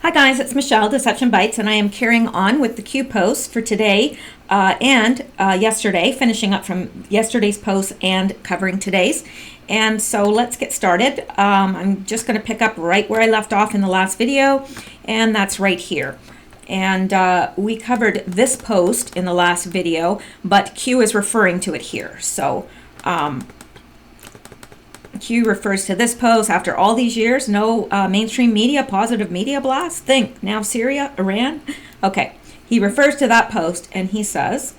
Hi guys, it's Michelle, Deception Bites, and I am carrying on with the Q post for today and yesterday, finishing up from yesterday's post and covering today's. And so let's get started. I'm just going to pick up right where I left off in the last video, and that's right here. And we covered this post in the last video, but Q is referring to it here. So Q refers to this post. After all these years, no mainstream media, positive media blast. Think now Syria, Iran. Okay, he refers to that post and he says,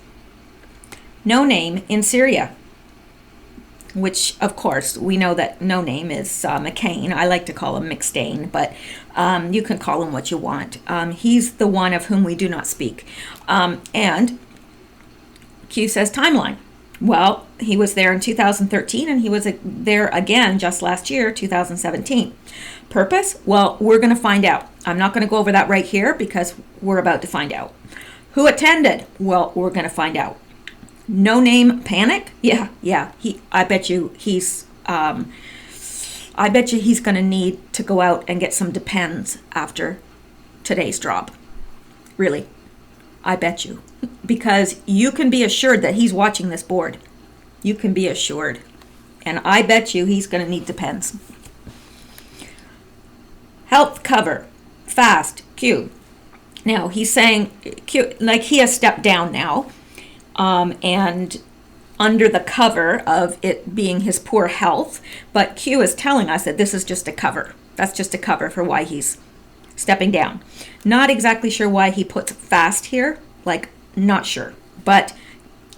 no name in Syria, which of course we know that no name is McCain. I like to call him McStain, but you can call him what you want. He's the one of whom we do not speak. And Q says timeline. Well, he was there in 2013 and he was there again just last year, 2017. Purpose? Well, we're going to find out. I'm not going to go over that right here because we're about to find out. Who attended? Well, we're going to find out. No name panic? Yeah. I bet you he's going to need to go out and get some Depends after today's drop. Really. I bet you. Because you can be assured that he's watching this board. You can be assured. And I bet you he's going to need Depends. Health cover. Fast. Q. Now, he's saying, Q, like he has stepped down now. And under the cover of it being his poor health. But Q is telling us that this is just a cover. That's just a cover for why he's stepping down. Not exactly sure why he puts fast here. Like, not sure. But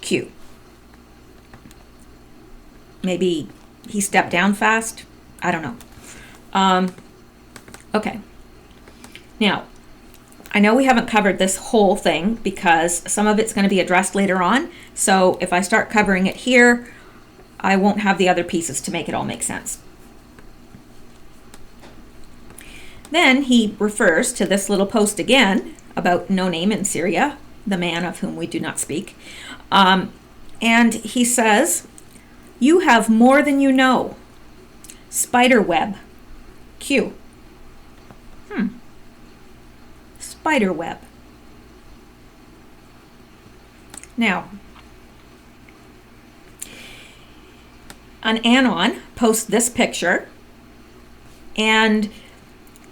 Q. Maybe he stepped down fast. I don't know. Okay. Now, I know we haven't covered this whole thing because some of it's going to be addressed later on. So if I start covering it here, I won't have the other pieces to make it all make sense. Then he refers to this little post again about no name in Syria, the man of whom we do not speak. And he says, you have more than you know. Spiderweb. Q. Spiderweb. Now, an Anon posts this picture, and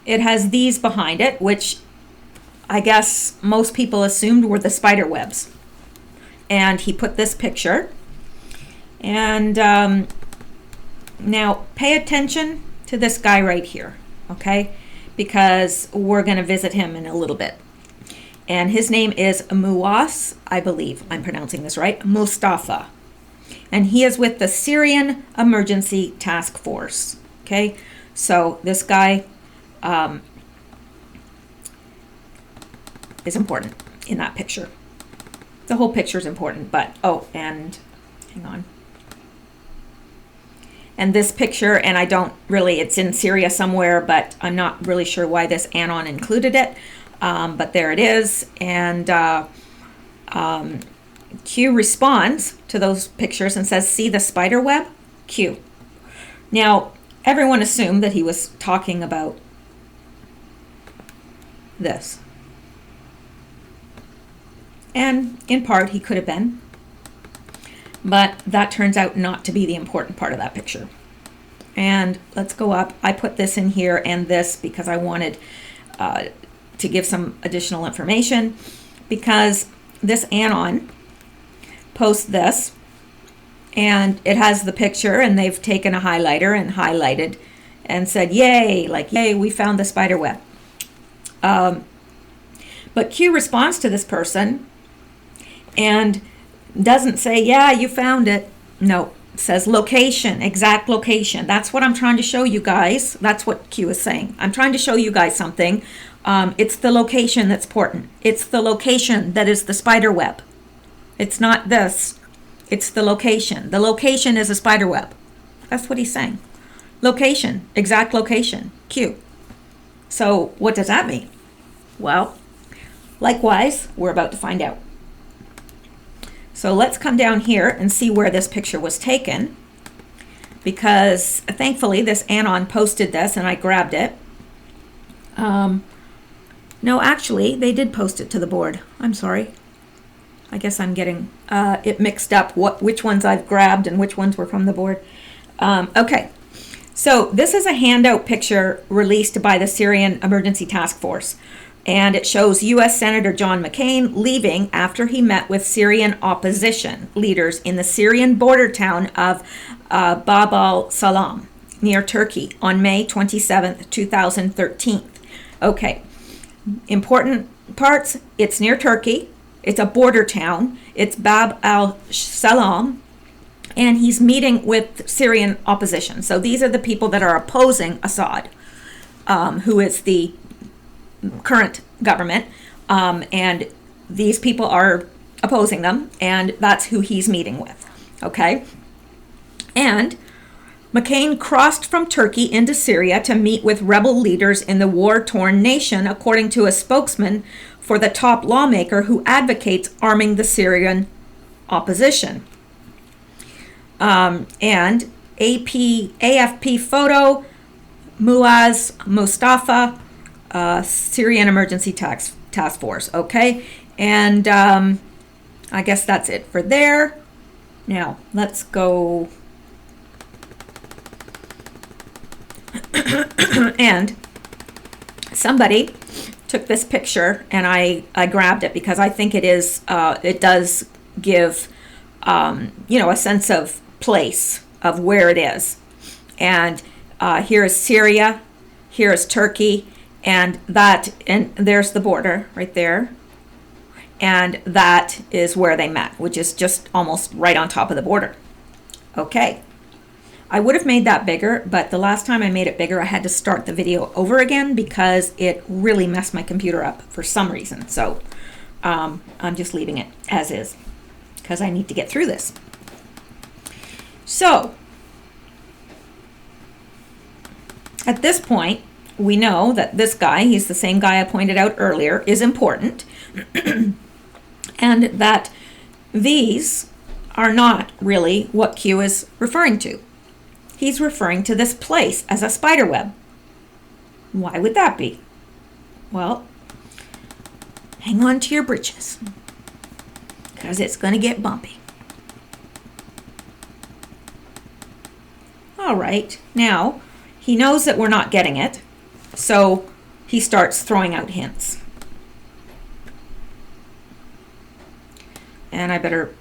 it has these behind it, which I guess most people assumed were the spider webs. And he put this picture. And now pay attention to this guy right here, okay? Because we're going to visit him in a little bit. And his name is Muwas, I believe I'm pronouncing this right, Mustafa. And he is with the Syrian Emergency Task Force, okay? So this guy is important in that picture. The whole picture is important, but, oh, and hang on. And this picture, and I don't really, it's in Syria somewhere, but I'm not really sure why this Anon included it. But there it is. And Q responds to those pictures and says, see the spider web? Q. Now, everyone assumed that he was talking about this. And in part, he could have been. But that turns out not to be the important part of that picture. And let's go up. I put this in here and this because I wanted to give some additional information, because this Anon posts this and it has the picture, and they've taken a highlighter and highlighted and said, yay, like, yay, we found the spider web. But Q responds to this person and doesn't say, yeah, you found it. No, it says location, exact location. That's what I'm trying to show you guys. That's what Q is saying. I'm trying to show you guys something. It's the location that's important. It's the location that is the spider web. It's not this. It's the location. The location is a spider web. That's what he's saying. Location, exact location, Q. So what does that mean? Well, likewise, we're about to find out. So let's come down here and see where this picture was taken, because thankfully this Anon posted this and I grabbed it. No, actually, they did post it to the board. I'm sorry. I guess I'm getting it mixed up, which ones I've grabbed and which ones were from the board. Okay, so this is a handout picture released by the Syrian Emergency Task Force. And it shows U.S. Senator John McCain leaving after he met with Syrian opposition leaders in the Syrian border town of Bab al-Salam, near Turkey, on May 27th, 2013. Okay, important parts, it's near Turkey, it's a border town, it's Bab al-Salam, and he's meeting with Syrian opposition. So these are the people that are opposing Assad, who is the current government, and these people are opposing them, and that's who he's meeting with. Okay, and McCain crossed from Turkey into Syria to meet with rebel leaders in the war-torn nation, according to a spokesman for the top lawmaker who advocates arming the Syrian opposition. And AFP photo, Muaz Mustafa, Syrian Emergency Task Force. Okay, and I guess that's it for there. Now let's go. And somebody took this picture, and I grabbed it because I think it is it does give a sense of place of where it is. And here is Syria, here is Turkey. And there's the border right there. And that is where they met, which is just almost right on top of the border. Okay. I would have made that bigger, but the last time I made it bigger, I had to start the video over again because it really messed my computer up for some reason. So I'm just leaving it as is because I need to get through this. So at this point, we know that this guy, he's the same guy I pointed out earlier, is important, and that these are not really what Q is referring to. He's referring to this place as a spider web. Why would that be? Well, hang on to your britches, because it's going to get bumpy. All right, now he knows that we're not getting it. So he starts throwing out hints. And I better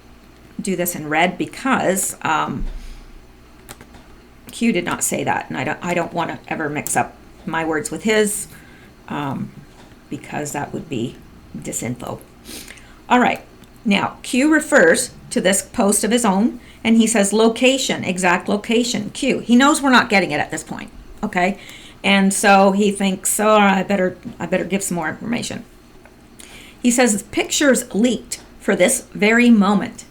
do this in red because Q did not say that, and I don't want to ever mix up my words with his because that would be disinfo. All right, now Q refers to this post of his own, and he says location, exact location, Q. He knows we're not getting it at this point, okay? And so he thinks, oh, I better give some more information. He says pictures leaked for this very moment.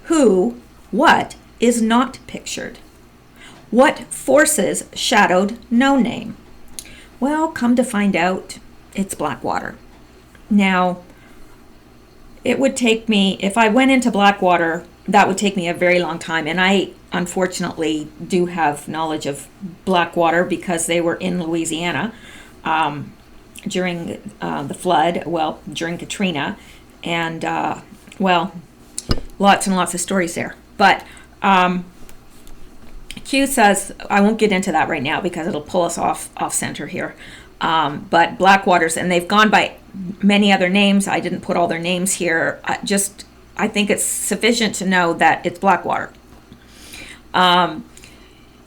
Who, what is not pictured? What forces shadowed no name? Well, come to find out, it's Blackwater. Now, it would take me, if I went into Blackwater, that would take me a very long time. And I, unfortunately, do have knowledge of Blackwater because they were in Louisiana during the flood, well, during Katrina. And, lots and lots of stories there. But Q says, I won't get into that right now because it'll pull us off center here. But Blackwaters, and they've gone by many other names. I didn't put all their names here. I think it's sufficient to know that it's Blackwater.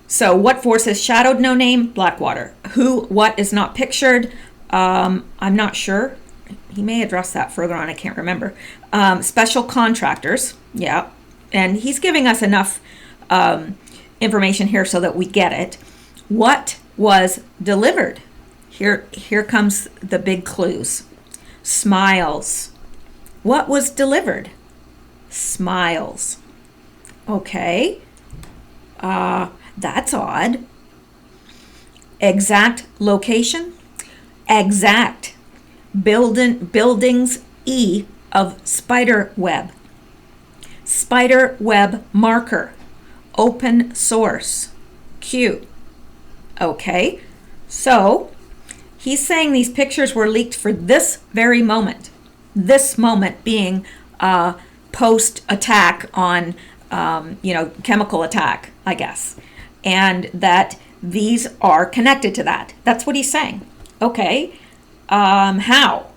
So what forces shadowed no name? Blackwater. Who, what is not pictured? I'm not sure. He may address that further on. I can't remember. Special contractors. Yeah. And he's giving us enough information here so that we get it. What was delivered? Here comes the big clues. Smiles. What was delivered? Smiles. Okay. That's odd. Exact location? Exact. Buildings E of spider web. Spider web marker. Open source. Q. Okay. So He's saying these pictures were leaked for this very moment. This moment being post-attack on, chemical attack, I guess. And that these are connected to that. That's what he's saying. Okay, how?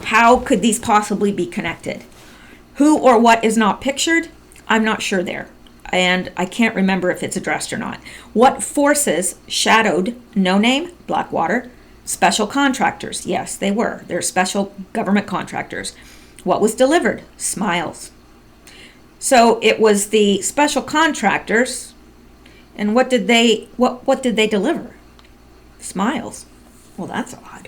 How could these possibly be connected? Who or what is not pictured? I'm not sure there. And I can't remember if it's addressed or not. What forces shadowed, no name, Blackwater, special contractors? Yes, they were. They're special government contractors. What was delivered? Smiles. So it was the special contractors, and what did they deliver? Smiles. Well, that's odd.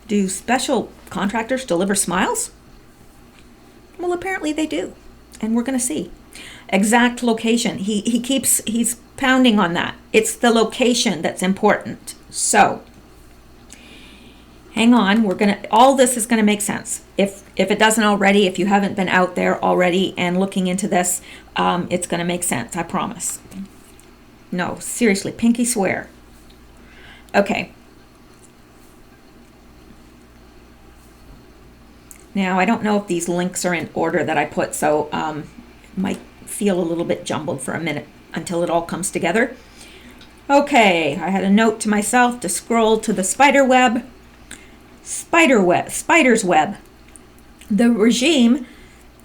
Do special contractors deliver smiles? Well, apparently they do, and we're going to see. Exact location. He's pounding on that. It's the location that's important. So, hang on. All this is going to make sense. If it doesn't already, if you haven't been out there already and looking into this, it's going to make sense. I promise. No, seriously, pinky swear. Okay. Now, I don't know if these links are in order that I put, so might feel a little bit jumbled for a minute until it all comes together. Okay, I had a note to myself to scroll to the spider's web. The regime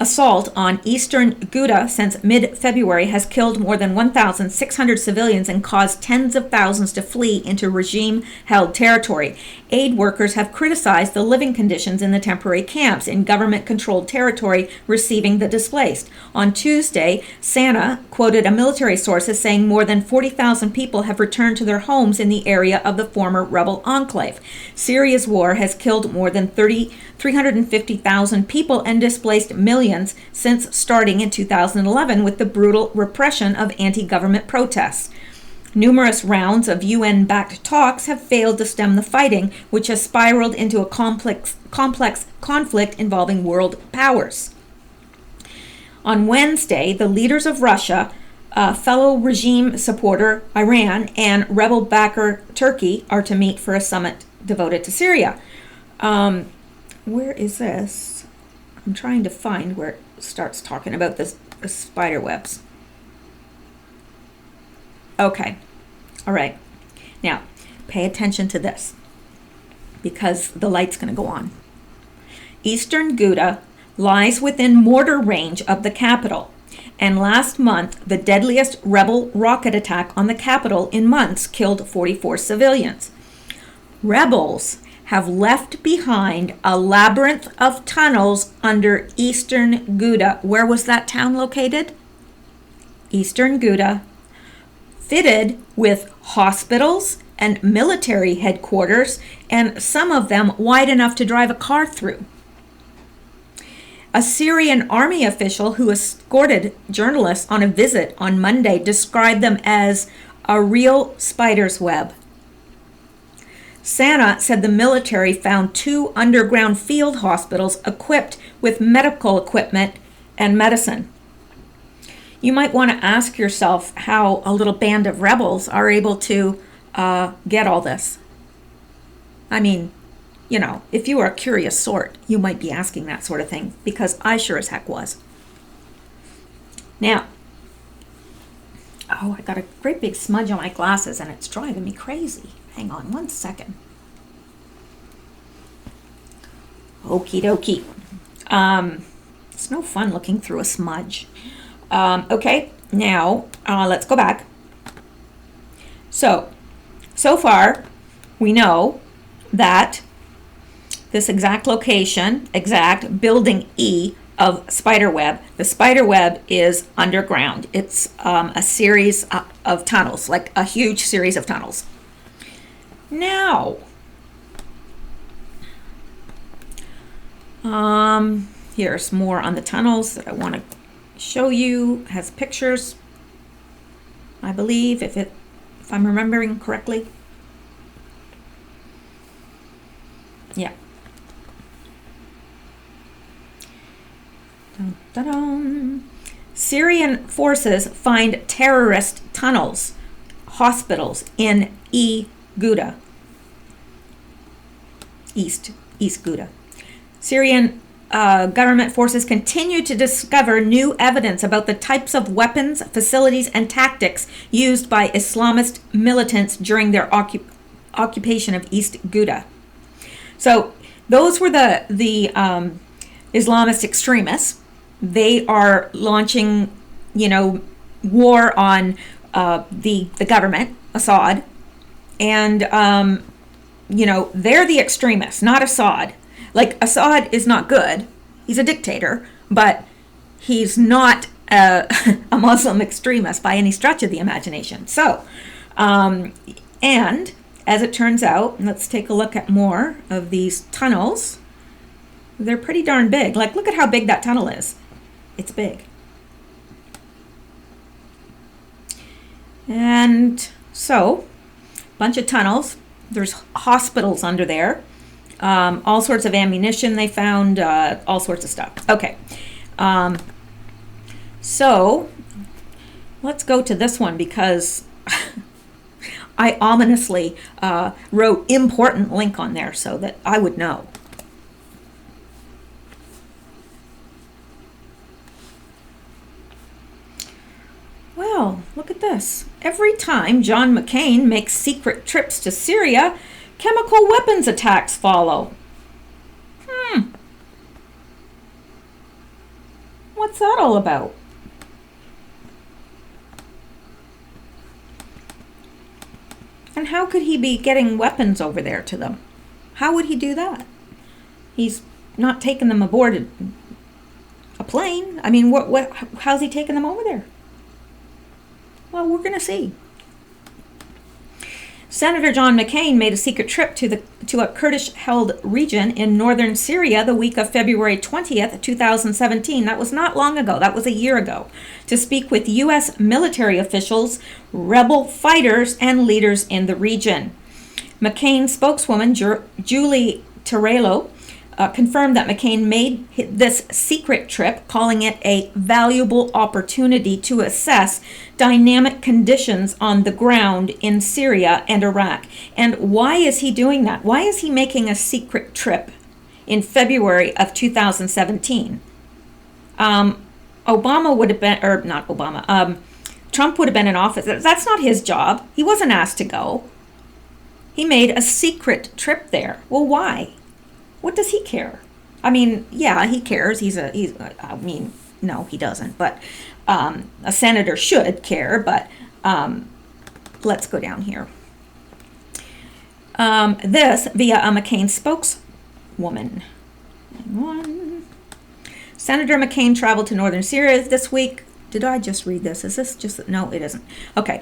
assault on eastern Ghouta since mid-February has killed more than 1,600 civilians and caused tens of thousands to flee into regime-held territory. Aid workers have criticized the living conditions in the temporary camps in government-controlled territory receiving the displaced. On Tuesday, SANA quoted a military source as saying more than 40,000 people have returned to their homes in the area of the former rebel enclave. Syria's war has killed more than 350,000 people and displaced millions since starting in 2011 with the brutal repression of anti-government protests. Numerous rounds of UN-backed talks have failed to stem the fighting, which has spiraled into a complex conflict involving world powers. On Wednesday, the leaders of Russia, fellow regime supporter Iran, and rebel backer Turkey are to meet for a summit devoted to Syria. Where is this? I'm trying to find where it starts talking about the spider webs. Okay. All right. Now, pay attention to this because the light's going to go on. Eastern Ghouta lies within mortar range of the capital, and last month, the deadliest rebel rocket attack on the capital in months killed 44 civilians. Rebels have left behind a labyrinth of tunnels under eastern Ghouta. Where was that town located? Eastern Ghouta, fitted with hospitals and military headquarters, and some of them wide enough to drive a car through. A Syrian army official who escorted journalists on a visit on Monday described them as a real spider's web. SANA said the military found 2 underground field hospitals equipped with medical equipment and medicine. You might want to ask yourself how a little band of rebels are able to get all this. I mean, if you are a curious sort, you might be asking that sort of thing, because I sure as heck was. Now, I got a great big smudge on my glasses and it's driving me crazy. Hang on one second. Okie dokie. It's no fun looking through a smudge. Okay, now let's go back. So far, we know that this exact location, exact building E of spiderweb, the spiderweb is underground. It's a series of tunnels, like a huge series of tunnels. Now, here's more on the tunnels that I want to show you. It has pictures, I believe, if I'm remembering correctly. Yeah. Dun, dun, dun. Syrian forces find terrorist tunnels, hospitals in Ghouta. East Ghouta. Syrian government forces continue to discover new evidence about the types of weapons, facilities, and tactics used by Islamist militants during their occupation of East Ghouta. So those were the Islamist extremists. They are launching, war on the government, Assad, and they're the extremists, not Assad. Like, Assad is not good. He's a dictator, but he's not a Muslim extremist by any stretch of the imagination. So, and as it turns out, let's take a look at more of these tunnels. They're pretty darn big. Like, look at how big that tunnel is. It's big. And so, bunch of tunnels. There's hospitals under there. All sorts of ammunition they found, all sorts of stuff. Okay. So let's go to this one because I ominously wrote important link on there so that I would know. Well, look at this. Every time John McCain makes secret trips to Syria, chemical weapons attacks follow. What's that all about? And how could he be getting weapons over there to them? How would he do that? He's not taking them aboard a plane. I mean, how's he taking them over there? Well, we're going to see. Senator John McCain made a secret trip to a Kurdish-held region in northern Syria the week of February 20th, 2017. That was not long ago. That was a year ago. To speak with U.S. military officials, rebel fighters, and leaders in the region. McCain spokeswoman Julie Torello confirmed that McCain made this secret trip, calling it a valuable opportunity to assess dynamic conditions on the ground in Syria and Iraq. And why is he doing that? Why is he making a secret trip in February of 2017? Obama would have been, or not Obama, Trump would have been in office. That's not his job. He wasn't asked to go. He made a secret trip there. Well, why? What does he care? I mean, yeah, he cares. No, he doesn't. But a senator should care. But let's go down here. This via a McCain spokeswoman. Senator McCain traveled to northern Syria this week. Did I just read this? Is this just... No, it isn't. Okay.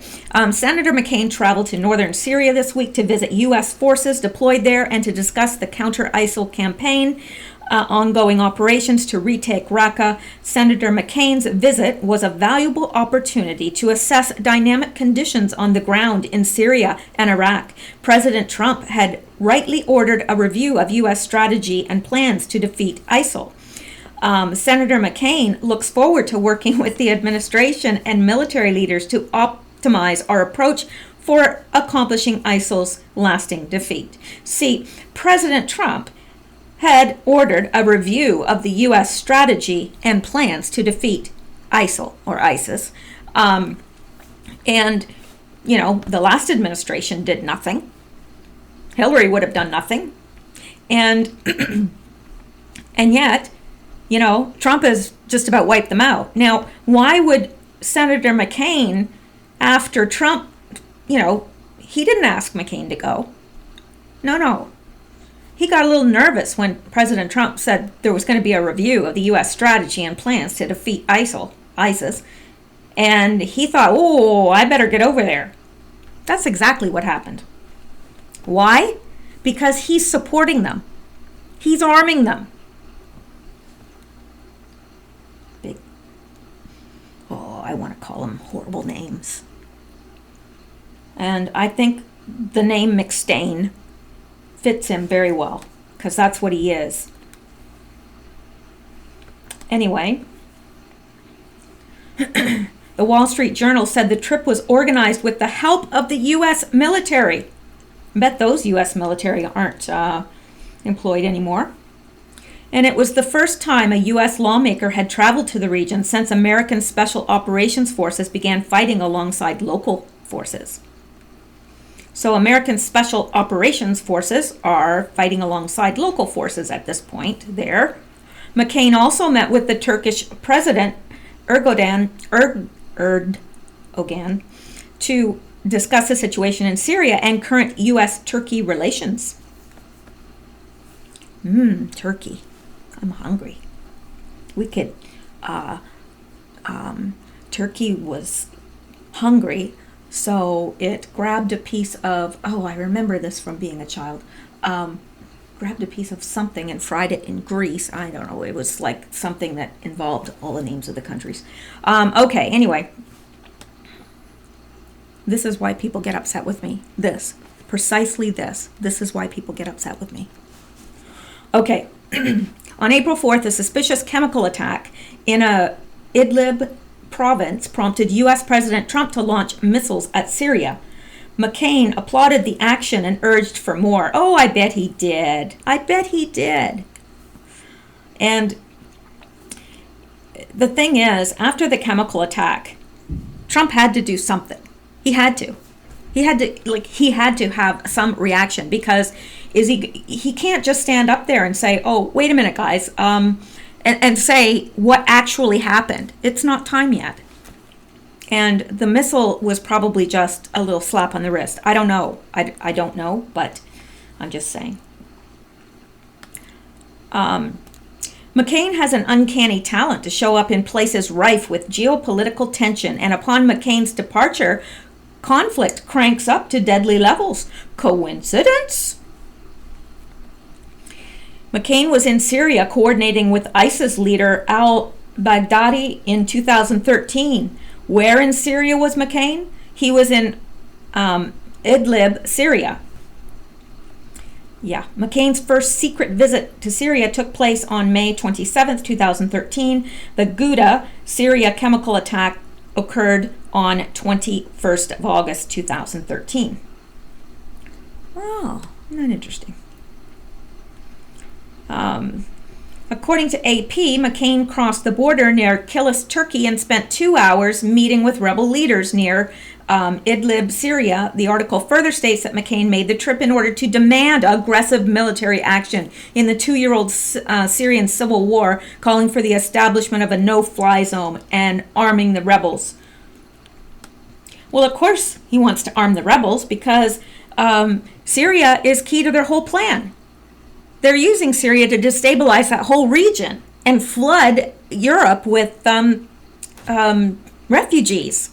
Senator McCain traveled to northern Syria this week to visit U.S. forces deployed there and to discuss the counter-ISIL campaign, ongoing operations to retake Raqqa. Senator McCain's visit was a valuable opportunity to assess dynamic conditions on the ground in Syria and Iraq. President Trump had rightly ordered a review of U.S. strategy and plans to defeat ISIL. Senator McCain looks forward to working with the administration and military leaders to optimize our approach for accomplishing ISIL's lasting defeat. See, President Trump had ordered a review of the U.S. strategy and plans to defeat ISIL or ISIS. And, the last administration did nothing. Hillary would have done nothing. And, and yet, Trump has just about wiped them out. Now, why would Senator McCain, after Trump, he didn't ask McCain to go. No. He got a little nervous when President Trump said there was going to be a review of the U.S. strategy and plans to defeat ISIS. And he thought, I better get over there. That's exactly what happened. Why? Because he's supporting them. He's arming them. I want to call them horrible names. And I think the name McStain fits him very well, because that's what he is. Anyway, the Wall Street Journal said the trip was organized with the help of the U.S. military. I bet those U.S. military aren't, employed anymore. And it was the first time a U.S. lawmaker had traveled to the region since American Special Operations Forces began fighting alongside local forces. So American Special Operations Forces are fighting alongside local forces at this point there. McCain also met with the Turkish President Erdogan to discuss the situation in Syria and current U.S.-Turkey relations. Turkey. I'm hungry. We could, Turkey was hungry, so it grabbed a piece of, I remember this from being a child, grabbed a piece of something and fried it in grease. I don't know, it was like something that involved all the names of the countries. Okay, anyway. This is why people get upset with me. Precisely this. This is why people get upset with me. Okay. On April 4th, a suspicious chemical attack in a Idlib province prompted U.S. President Trump to launch missiles at Syria. McCain applauded the action and urged for more. Oh, I bet he did. I bet he did. And the thing is, after the chemical attack, Trump had to do something. He had to. He had to have some reaction, because he can't just stand up there and say, oh, wait a minute, guys, and say what actually happened. It's not time yet. And the missile was probably just a little slap on the wrist. I don't know. I don't know, but I'm just saying. McCain has an uncanny talent to show up in places rife with geopolitical tension, and upon McCain's departure, conflict cranks up to deadly levels. Coincidence? McCain was in Syria coordinating with ISIS leader al-Baghdadi in 2013. Where in Syria was McCain? He was in Idlib, Syria. Yeah, McCain's first secret visit to Syria took place on May 27th, 2013. The Ghouta, Syria chemical attack occurred on 21st of August 2013. Oh, isn't that interesting? According to AP, McCain crossed the border near Kilis, Turkey, and spent 2 hours meeting with rebel leaders near Idlib, Syria. The article further states that McCain made the trip in order to demand aggressive military action in the 2-year-old Syrian civil war, calling for the establishment of a no-fly zone and arming the rebels. Well, of course he wants to arm the rebels, because Syria is key to their whole plan. They're using Syria to destabilize that whole region and flood Europe with refugees.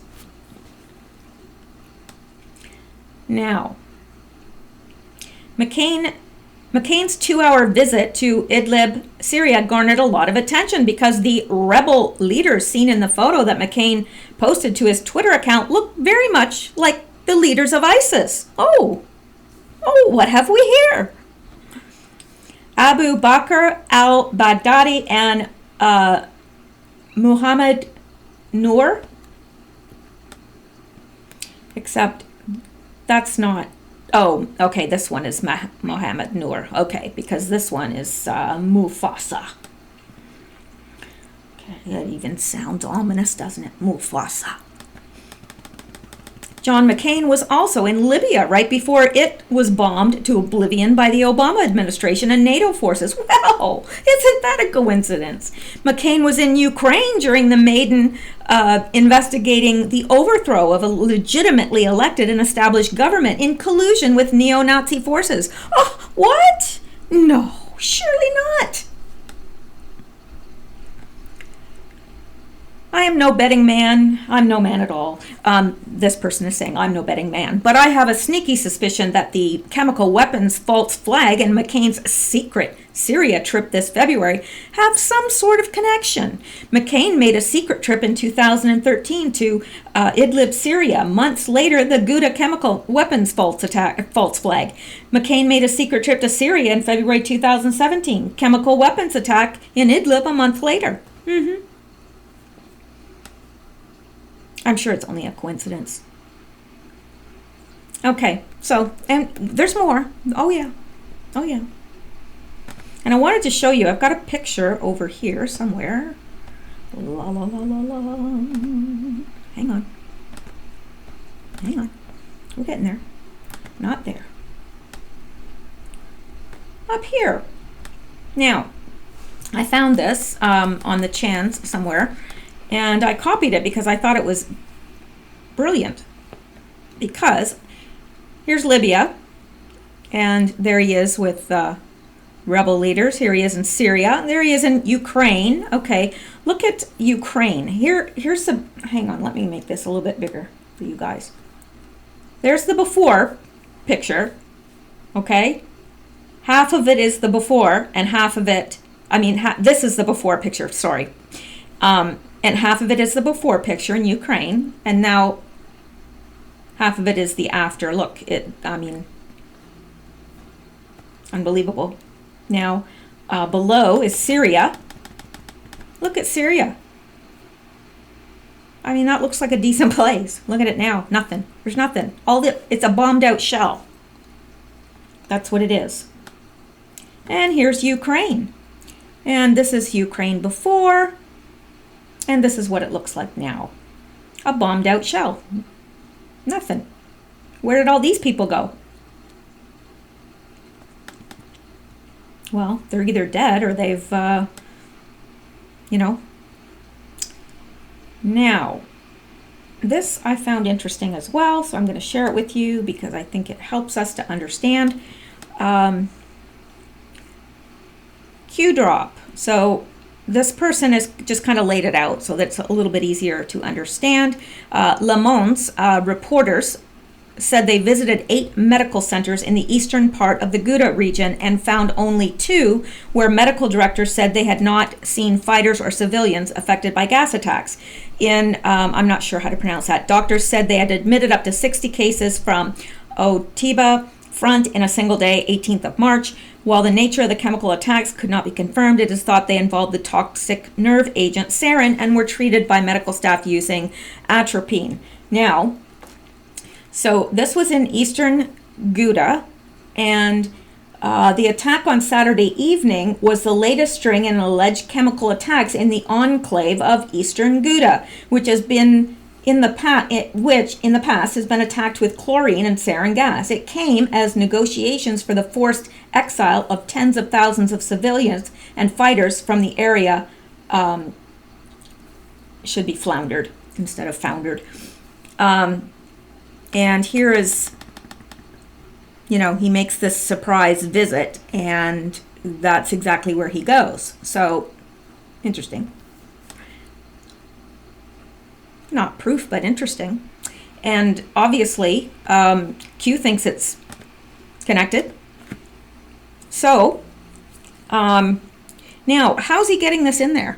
Now, McCain's 2-hour visit to Idlib, Syria garnered a lot of attention because the rebel leaders seen in the photo that McCain posted to his Twitter account look very much like the leaders of ISIS. Oh, what have we here? Abu Bakr al-Baghdadi and Muhammad Noor. Except that's not. Oh, okay, this one is Mohammed Noor. Okay, because this one is Mufasa. Okay, that even sounds ominous, doesn't it? Mufasa. John McCain was also in Libya right before it was bombed to oblivion by the Obama administration and NATO forces. Well, isn't that a coincidence? McCain was in Ukraine during the Maidan investigating the overthrow of a legitimately elected and established government in collusion with neo-Nazi forces. Oh, what? No, surely not. I am no betting man. I'm no man at all. This person is saying I'm no betting man. But I have a sneaky suspicion that the chemical weapons false flag and McCain's secret Syria trip this February have some sort of connection. McCain made a secret trip in 2013 to Idlib, Syria. Months later, the Ghouta chemical weapons false flag. McCain made a secret trip to Syria in February 2017. Chemical weapons attack in Idlib a month later. I'm sure it's only a coincidence. Okay, so, and there's more. Oh yeah. And I wanted to show you, I've got a picture over here somewhere. La, la, la, la, la. Hang on. Hang on. We're getting there. Not there. Up here. Now, I found this on the Chans somewhere, and I copied it because I thought it was brilliant. Because here's Libya, and there he is with rebel leaders. Here he is in Syria. There he is in Ukraine. Okay, look at Ukraine. Here's the, hang on, let me make this a little bit bigger for you guys. There's the before picture, okay? Half of it is the before, and half of it, this is the before picture, sorry. And half of it is the before picture in Ukraine, and now half of it is the after. Look, unbelievable. Now, below is Syria. Look at Syria. That looks like a decent place. Look at it now. Nothing. There's nothing. It's a bombed out shell. That's what it is. And here's Ukraine. And this is Ukraine before. And this is what it looks like now. A bombed out shell. Nothing. Where did all these people go? Well, they're either dead or they've, Now, this I found interesting as well, so I'm going to share it with you because I think it helps us to understand. Q drop. So this person has just kind of laid it out so that it's a little bit easier to understand. Le Monde's reporters said they visited 8 medical centers in the eastern part of the Ghouta region and found only 2 where medical directors said they had not seen fighters or civilians affected by gas attacks. I'm not sure how to pronounce that. Doctors said they had admitted up to 60 cases from Otiba front in a single day, 18th of March. While the nature of the chemical attacks could not be confirmed, it is thought they involved the toxic nerve agent sarin and were treated by medical staff using atropine. Now, so this was in eastern Ghouta, and the attack on Saturday evening was the latest string in alleged chemical attacks in the enclave of eastern Ghouta, which in the past has been attacked with chlorine and sarin gas. It came as negotiations for the forced exile of tens of thousands of civilians and fighters from the area should be floundered instead of foundered. And here is, he makes this surprise visit, and that's exactly where he goes. So, interesting. Not proof, but interesting. And obviously, Q thinks it's connected. So, now, how's he getting this in there?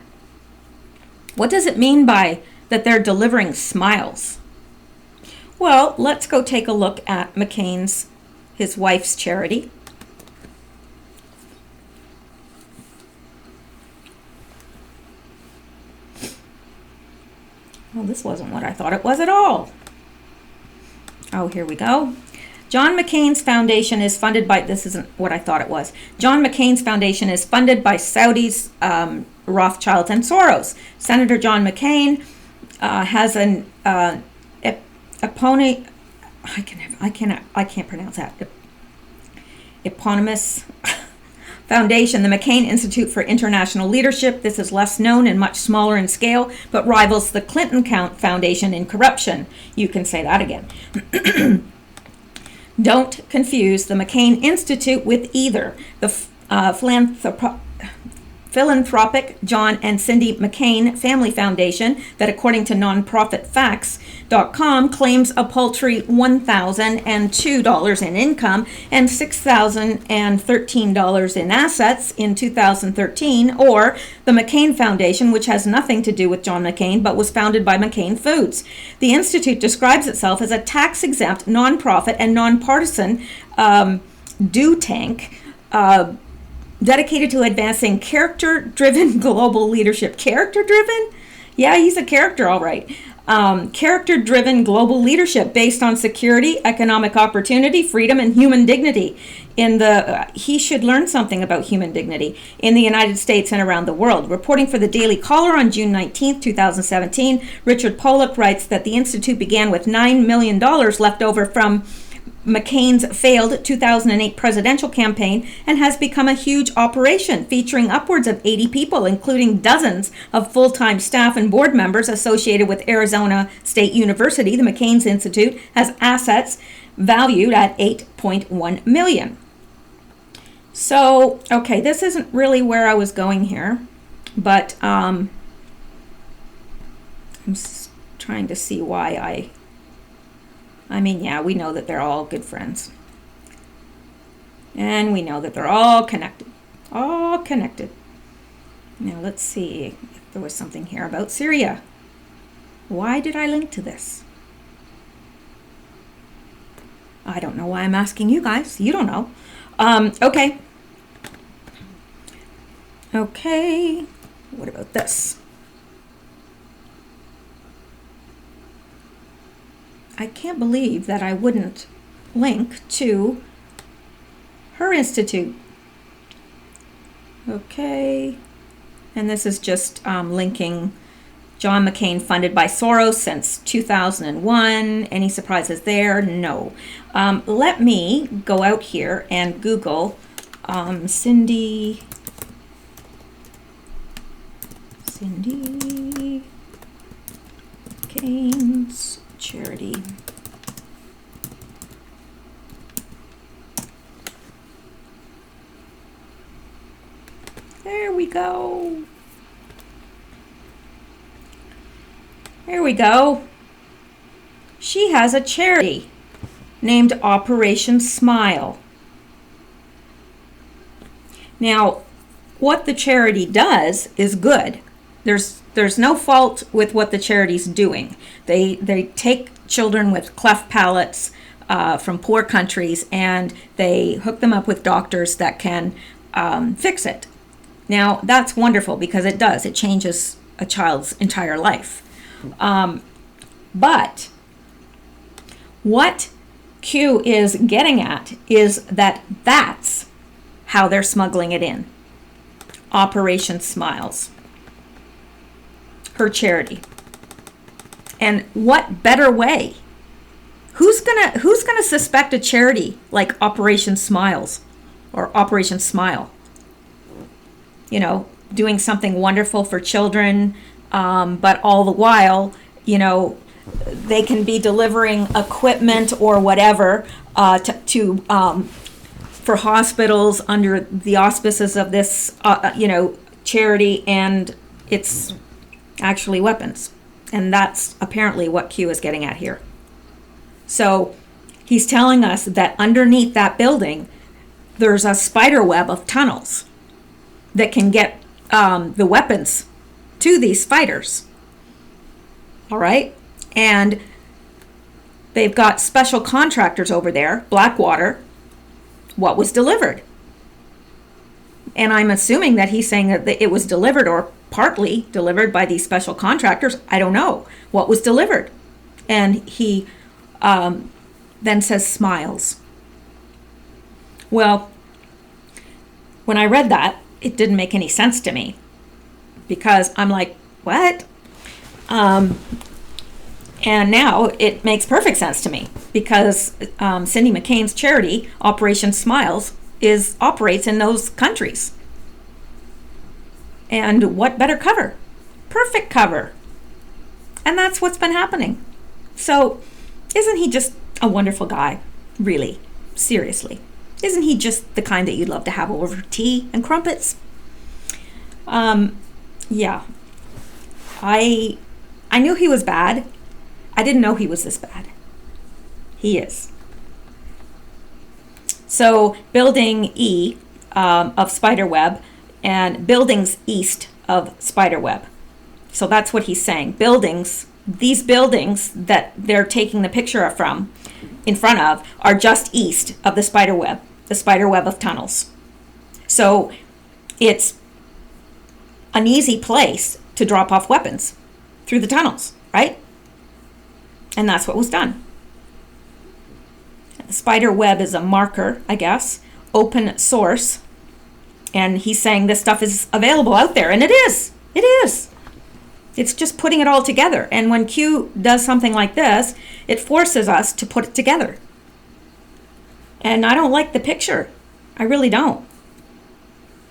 What does it mean by that they're delivering smiles? Well, let's go take a look at McCain's, his wife's charity. Well, this wasn't what I thought it was at all. Oh, here we go. John McCain's foundation is funded by, this isn't what I thought it was. John McCain's foundation is funded by Saudis, Rothschilds, and Soros. Senator John McCain has an opponent. I can't pronounce that. Eponymous foundation, the McCain Institute for International Leadership. This is less known and much smaller in scale, but rivals the Clinton Foundation in corruption. You can say that again. Don't confuse the McCain Institute with either. The philanthropic John and Cindy McCain Family Foundation, that according to nonprofitfacts.com claims a paltry $1,002 in income and $6,013 in assets in 2013, or the McCain Foundation, which has nothing to do with John McCain but was founded by McCain Foods. The Institute describes itself as a tax-exempt, nonprofit, and nonpartisan do tank dedicated to advancing character-driven global leadership. Character-driven? Yeah, he's a character, all right. Character-driven global leadership based on security, economic opportunity, freedom, and human dignity. He should learn something about human dignity in the United States and around the world. Reporting for the Daily Caller on June 19th, 2017, Richard Pollock writes that the Institute began with $9 million left over from McCain's failed 2008 presidential campaign and has become a huge operation featuring upwards of 80 people, including dozens of full-time staff and board members associated with Arizona State University. The McCain's Institute has assets valued at $8.1 million. So, okay, this isn't really where I was going here, but I'm trying to see why I mean, yeah, we know that they're all good friends. And we know that they're all connected. All connected. Now, let's see if there was something here about Syria. Why did I link to this? I don't know why I'm asking you guys. You don't know. Okay. Okay. What about this? I can't believe that I wouldn't link to her institute. Okay. And this is just linking John McCain funded by Soros since 2001. Any surprises there? No. Let me go out here and Google Cindy McCain's charity. There we go. There we go. She has a charity named Operation Smile. Now, what the charity does is good. There's no fault with what the charity's doing. They take children with cleft palates from poor countries and they hook them up with doctors that can fix it. Now, that's wonderful because it does. It changes a child's entire life. But what Q is getting at is that that's how they're smuggling it in. Operation Smiles. Her charity. And what better way? Who's gonna suspect a charity like Operation Smiles or Operation Smile? You know, doing something wonderful for children, but all the while, you know, they can be delivering equipment or whatever for hospitals under the auspices of this, charity, and it's actually weapons. And that's apparently what Q is getting at here. So he's telling us that underneath that building, there's a spider web of tunnels that can get the weapons to these fighters. All right? And they've got special contractors over there, Blackwater. What was delivered? And I'm assuming that he's saying that it was delivered or partly delivered by these special contractors. I don't know what was delivered. And he then says smiles. Well, when I read that, it didn't make any sense to me because I'm like, what? And now it makes perfect sense to me because Cindy McCain's charity, Operation Smiles, operates in those countries. And what better cover? Perfect cover. And that's what's been happening. So isn't he just a wonderful guy? Really? Seriously. Isn't he just the kind that you'd love to have over tea and crumpets? Yeah. I knew he was bad. I didn't know he was this bad. He is. So building E of Spiderweb and buildings east of Spiderweb. So that's what he's saying. Buildings, these buildings that they're taking the picture from in front of are just east of the spiderweb of tunnels. So it's an easy place to drop off weapons through the tunnels, right? And that's what was done. The spider web is a marker, I guess, open source. And he's saying this stuff is available out there, and it is. It is. It's just putting it all together. And when Q does something like this, it forces us to put it together. And I don't like the picture. I really don't.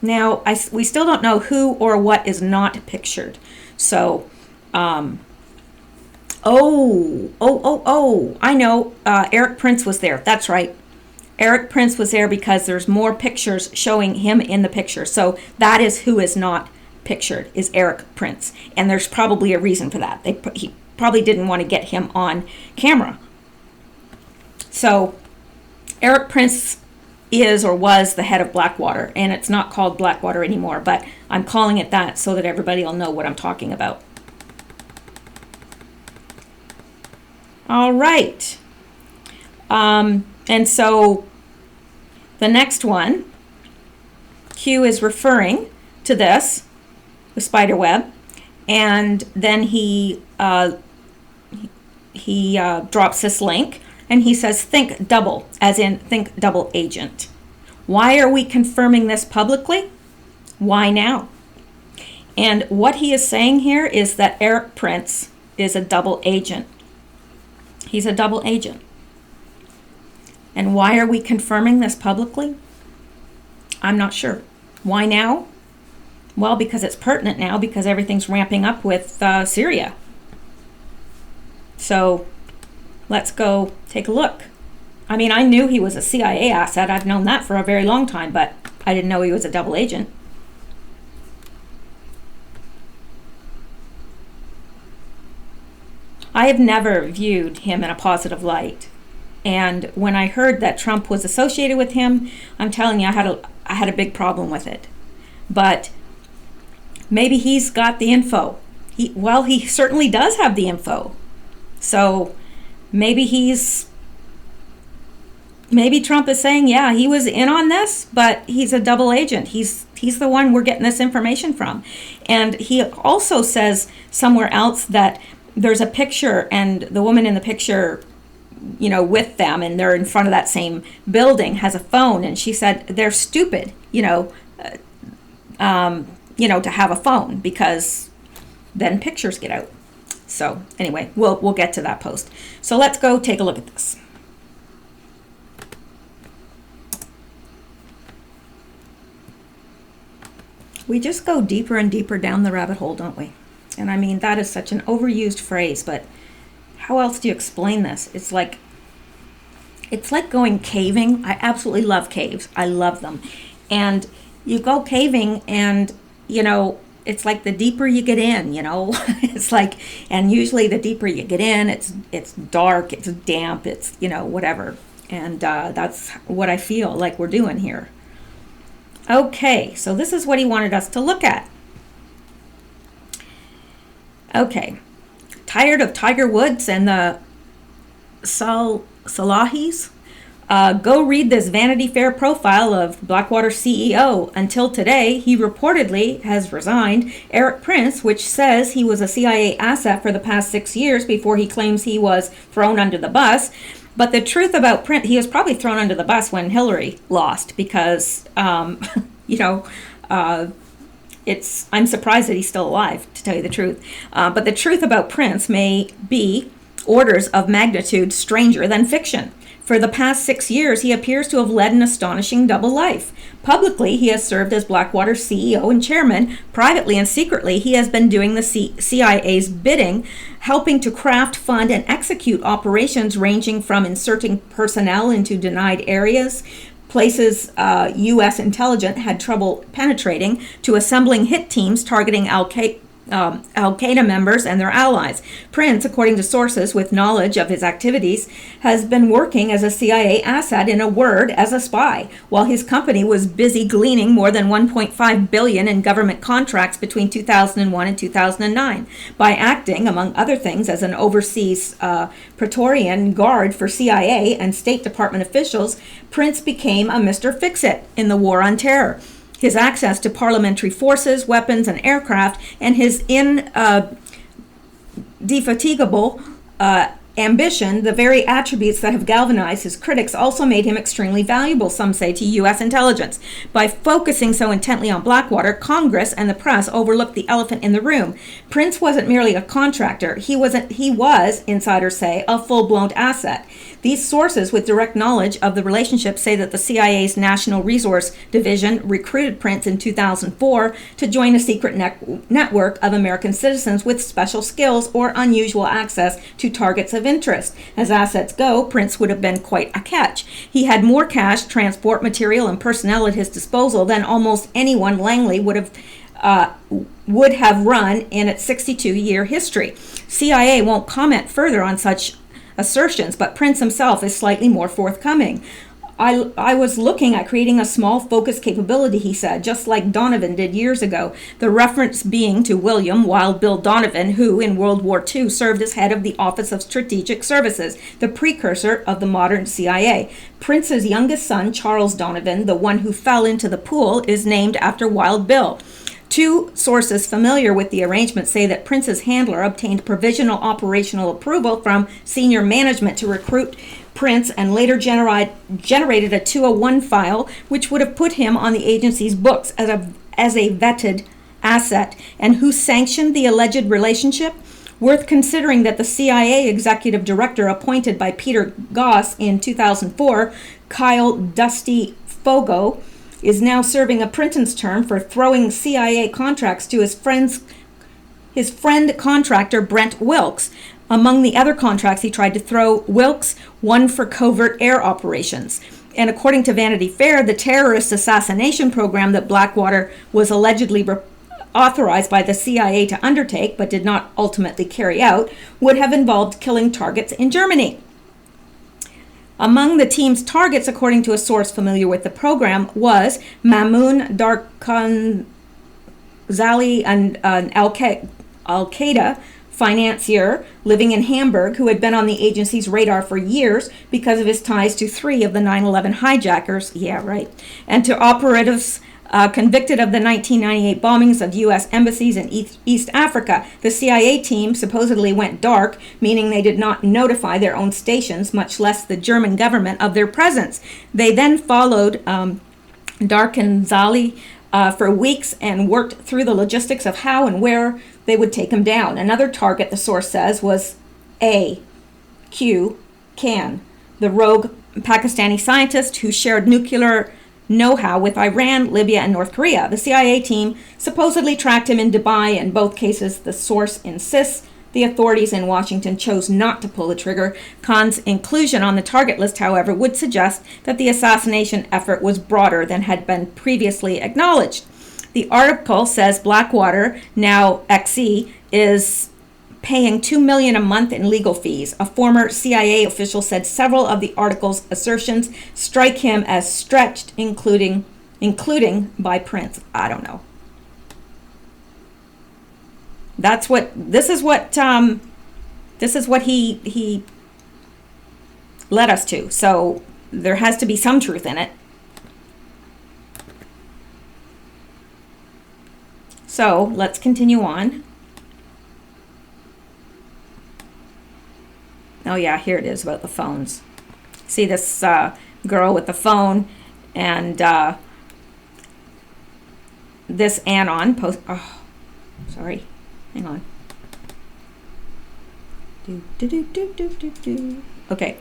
Now, we still don't know who or what is not pictured. So, I know. Eric Prince was there. That's right. Eric Prince was there because there's more pictures showing him in the picture. So that is who is not pictured, is Eric Prince. And there's probably a reason for that. He probably didn't want to get him on camera. So Eric Prince is or was the head of Blackwater, and it's not called Blackwater anymore, but I'm calling it that so that everybody will know what I'm talking about. All right. And so the next one, Q is referring to this, the spider web, and then he drops this link, and he says, think double, as in think double agent. Why are we confirming this publicly? Why now? And what he is saying here is that Eric Prince is a double agent. He's a double agent. And why are we confirming this publicly? I'm not sure. Why now? Well, because it's pertinent now, because everything's ramping up with Syria. So let's go take a look. I mean, I knew he was a CIA asset. I've known that for a very long time, but I didn't know he was a double agent. I have never viewed him in a positive light. And when I heard that Trump was associated with him, I'm telling you, I had a big problem with it. But maybe he's got the info. He certainly does have the info. So maybe Trump is saying, yeah, he was in on this, but he's a double agent. He's the one we're getting this information from. And he also says somewhere else that there's a picture, and the woman in the picture, with them, and they're in front of that same building, has a phone, and she said they're stupid, to have a phone, because then pictures get out. So anyway, we'll get to that post. So let's go take a look at this. We just go deeper and deeper down the rabbit hole, don't we? And I mean, that is such an overused phrase, but how else do you explain this? It's like going caving. I absolutely love caves. I love them. And you go caving, and, it's like the deeper you get in, it's like, and usually the deeper you get in, it's dark, it's damp, it's, whatever. And that's what I feel like we're doing here. Okay, so this is what he wanted us to look at. Okay. Tired of Tiger Woods and the Salahis? Go read this Vanity Fair profile of Blackwater CEO. Until today, he reportedly has resigned. Eric Prince, which says he was a CIA asset for the past 6 years before he claims he was thrown under the bus. But the truth about Prince, he was probably thrown under the bus when Hillary lost, because, I'm surprised that he's still alive, to tell you the truth. But the truth about Prince may be orders of magnitude stranger than fiction. For the past 6 years, he appears to have led an astonishing double life. Publicly, he has served as Blackwater's CEO and chairman. Privately and secretly, he has been doing the CIA's bidding, helping to craft, fund, and execute operations ranging from inserting personnel into denied areas, places U.S. intelligence had trouble penetrating, to assembling hit teams targeting Al-Qaeda members and their allies. Prince, according to sources with knowledge of his activities, has been working as a CIA asset, in a word, as a spy, while his company was busy gleaning more than $1.5 billion in government contracts between 2001 and 2009 by acting, among other things, as an overseas Praetorian Guard for CIA and State Department officials. Prince became a Mr. Fix-It in the war on terror. His access to parliamentary forces, weapons, and aircraft, and his indefatigable ambition, the very attributes that have galvanized his critics, also made him extremely valuable, some say, to U.S. intelligence. By focusing so intently on Blackwater, Congress and the press overlooked the elephant in the room. Prince wasn't merely a contractor. He was, insiders say, a full-blown asset. These sources with direct knowledge of the relationship say that the CIA's National Resource Division recruited Prince in 2004 to join a secret network of American citizens with special skills or unusual access to targets of interest. As assets go, Prince would have been quite a catch. He had more cash, transport, material, and personnel at his disposal than almost anyone Langley would have run in its 62-year history. CIA won't comment further on such assertions, but Prince himself is slightly more forthcoming. I was looking at creating a small focus capability, he said, just like Donovan did years ago. The reference being to William Wild Bill Donovan, who in World War II served as head of the Office of Strategic Services, the precursor of the modern CIA. Prince's youngest son, Charles Donovan, the one who fell into the pool, is named after Wild Bill. Two sources familiar with the arrangement say that Prince's handler obtained provisional operational approval from senior management to recruit Prince and later generated a 201 file, which would have put him on the agency's books as a vetted asset. And who sanctioned the alleged relationship? Worth considering that the CIA executive director appointed by Peter Goss in 2004, Kyle Dusty Fogo, is now serving a Prince's term for throwing CIA contracts to his friend contractor Brent Wilkes. Among the other contracts he tried to throw Wilkes, one for covert air operations. And according to Vanity Fair, the terrorist assassination program that Blackwater was allegedly authorized by the CIA to undertake, but did not ultimately carry out, would have involved killing targets in Germany. Among the team's targets, according to a source familiar with the program, was Mamoun Darkhanzali, an Al-Qaeda financier living in Hamburg, who had been on the agency's radar for years because of his ties to 3 of the 9/11 hijackers, and to operatives convicted of the 1998 bombings of U.S. embassies in East Africa. The CIA team supposedly went dark, meaning they did not notify their own stations, much less the German government, of their presence. They then followed Darkhanzali for weeks and worked through the logistics of how and where they would take him down. Another target, the source says, was Khan, the rogue Pakistani scientist who shared nuclear know-how with Iran, Libya, and North Korea. The CIA team supposedly tracked him in Dubai. In both cases, the source insists the authorities in Washington chose not to pull the trigger. Khan's inclusion on the target list, however, would suggest that the assassination effort was broader than had been previously acknowledged. The article says Blackwater, now XE, is paying $2 million a month in legal fees. A former CIA official said several of the article's assertions strike him as stretched, including by Prince. I don't know. This is what he led us to. So there has to be some truth in it. So let's continue on. Oh yeah, here it is about the phones. See this girl with the phone, and this Anon post. Oh, sorry. Hang on. Okay.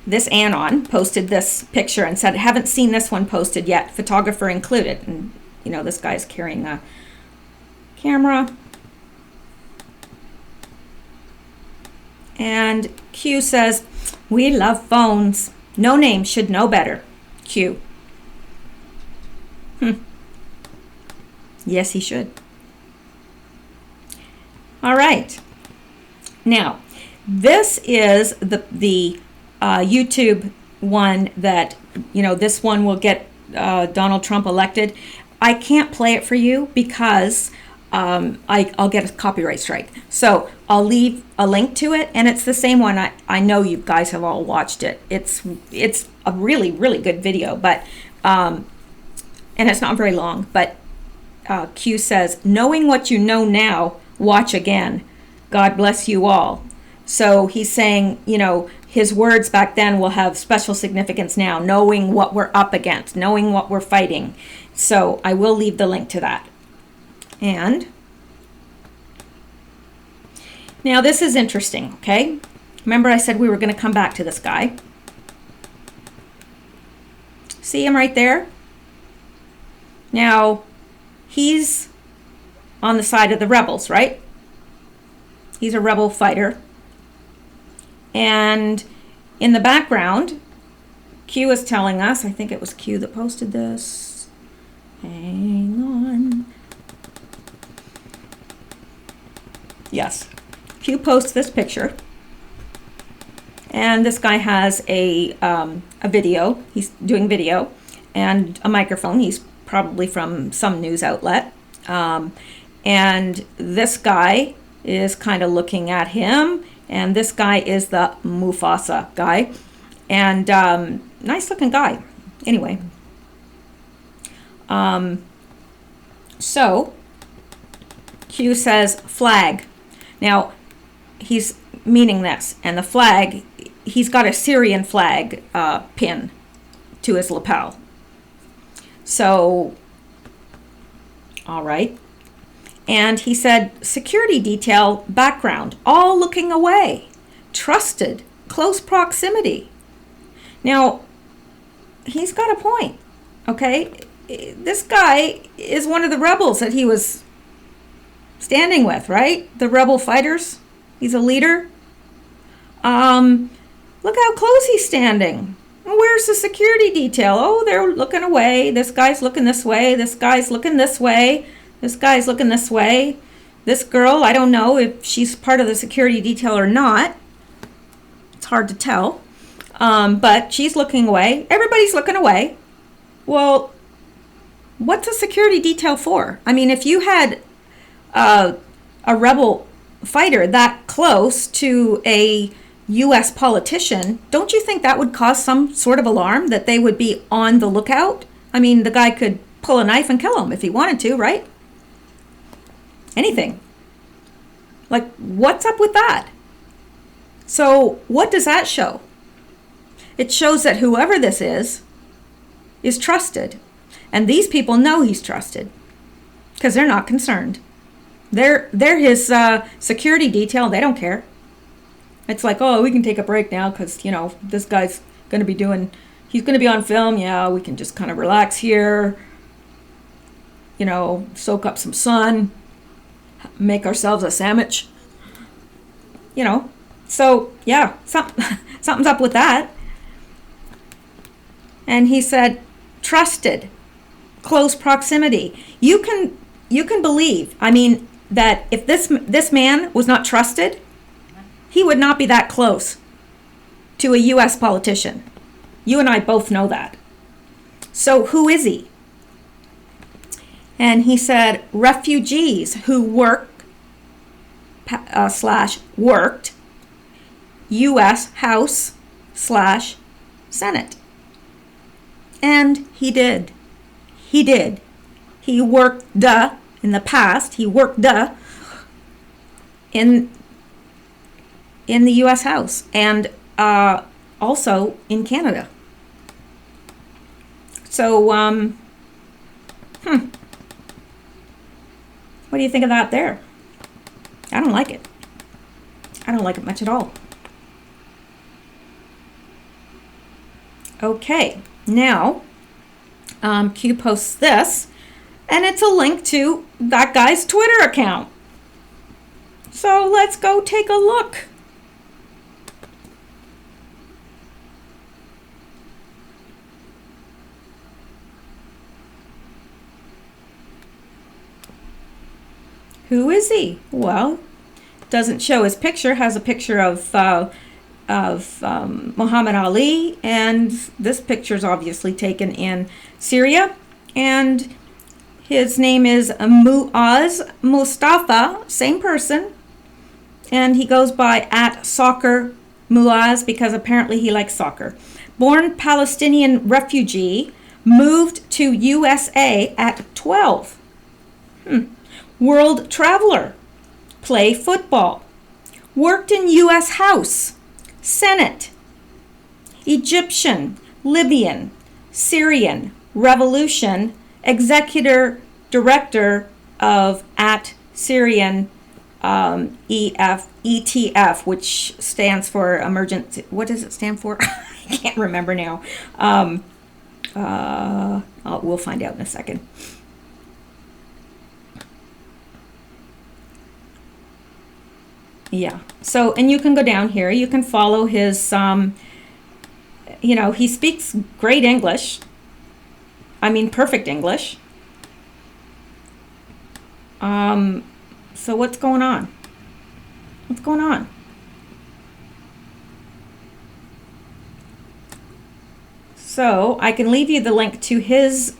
This Anon posted this picture and said, "Haven't seen this one posted yet. Photographer included." And this guy's carrying a camera. And Q says, "We love phones. No name should know better." Q. Yes, he should. All right. Now, this is the YouTube one that, this one will get Donald Trump elected. I can't play it for you because I'll get a copyright strike. So I'll leave a link to it, and it's the same one. I know you guys have all watched it. It's a really, really good video, but and it's not very long. But Q says, "Knowing what you know now, watch again. God bless you all. So he's saying, you know, his words back then will have special significance now, knowing what we're up against, knowing what we're fighting. So I will leave the link to that. And now this is interesting, okay? Remember I said we were going to come back to this guy. See him right there? Now, he's on the side of the rebels, right? He's a rebel fighter. And in the background, Q is telling us, I think it was Q that posted this. Hang on. Yes. Q posts this picture. And this guy has a video. He's doing video and a microphone. He's probably from some news outlet. And this guy is kind of looking at him. And this guy is the Mufasa guy. And nice looking guy. Anyway. So Q says flag. Now, he's meaning this. And the flag, he's got a Syrian flag pin to his lapel. So, all right. And he said, security detail background, all looking away, trusted, close proximity. Now, he's got a point, okay? This guy is one of the rebels that he was standing with, right? The rebel fighters. He's a leader. Look how close he's standing. Where's the security detail? Oh, they're looking away. This guy's looking this way. This guy's looking this way. This guy's looking this way. This girl, I don't know if she's part of the security detail or not. It's hard to tell. But she's looking away. Everybody's looking away. Well, what's a security detail for? I mean, if you had a rebel fighter that close to a U.S. politician, don't you think that would cause some sort of alarm, that they would be on the lookout? I mean, the guy could pull a knife and kill him if he wanted to, right? Anything. Like, what's up with that? So what does that show? It shows that whoever this is trusted. And these people know he's trusted because they're not concerned. They're his security detail. They don't care. It's like, oh, we can take a break now because, you know, this guy's going to be he's going to be on film. Yeah, we can just kind of relax here, you know, soak up some sun, make ourselves a sandwich, you know. So, yeah, something's up with that. And he said, trusted, close proximity. You can believe, I mean, that if this man was not trusted, he would not be that close to a U.S. politician. You and I both know that. So who is he? And he said, refugees who worked U.S. House / Senate. And he did. He did. He worked in the past. He worked in the U.S. House and also in Canada. So, what do you think of that there? I don't like it. I don't like it much at all. Okay, now Q posts this, and it's a link to that guy's Twitter account. So let's go take a look. Who is he? Well, doesn't show his picture. Has a picture of Muhammad Ali, and this picture is obviously taken in Syria. And his name is Muaz Mustafa, same person, and he goes by @soccer Muaz because apparently he likes soccer. Born Palestinian refugee, moved to USA at 12. World traveler, play football, worked in U.S. House, Senate, Egyptian, Libyan, Syrian, Revolution, Executive Director of at Syrian ETF, which stands for emergency. What does it stand for? I can't remember now. We'll find out in a second. Yeah. So, and you can go down here. You can follow his, he speaks great English. I mean, perfect English. So what's going on? What's going on? So I can leave you the link to his,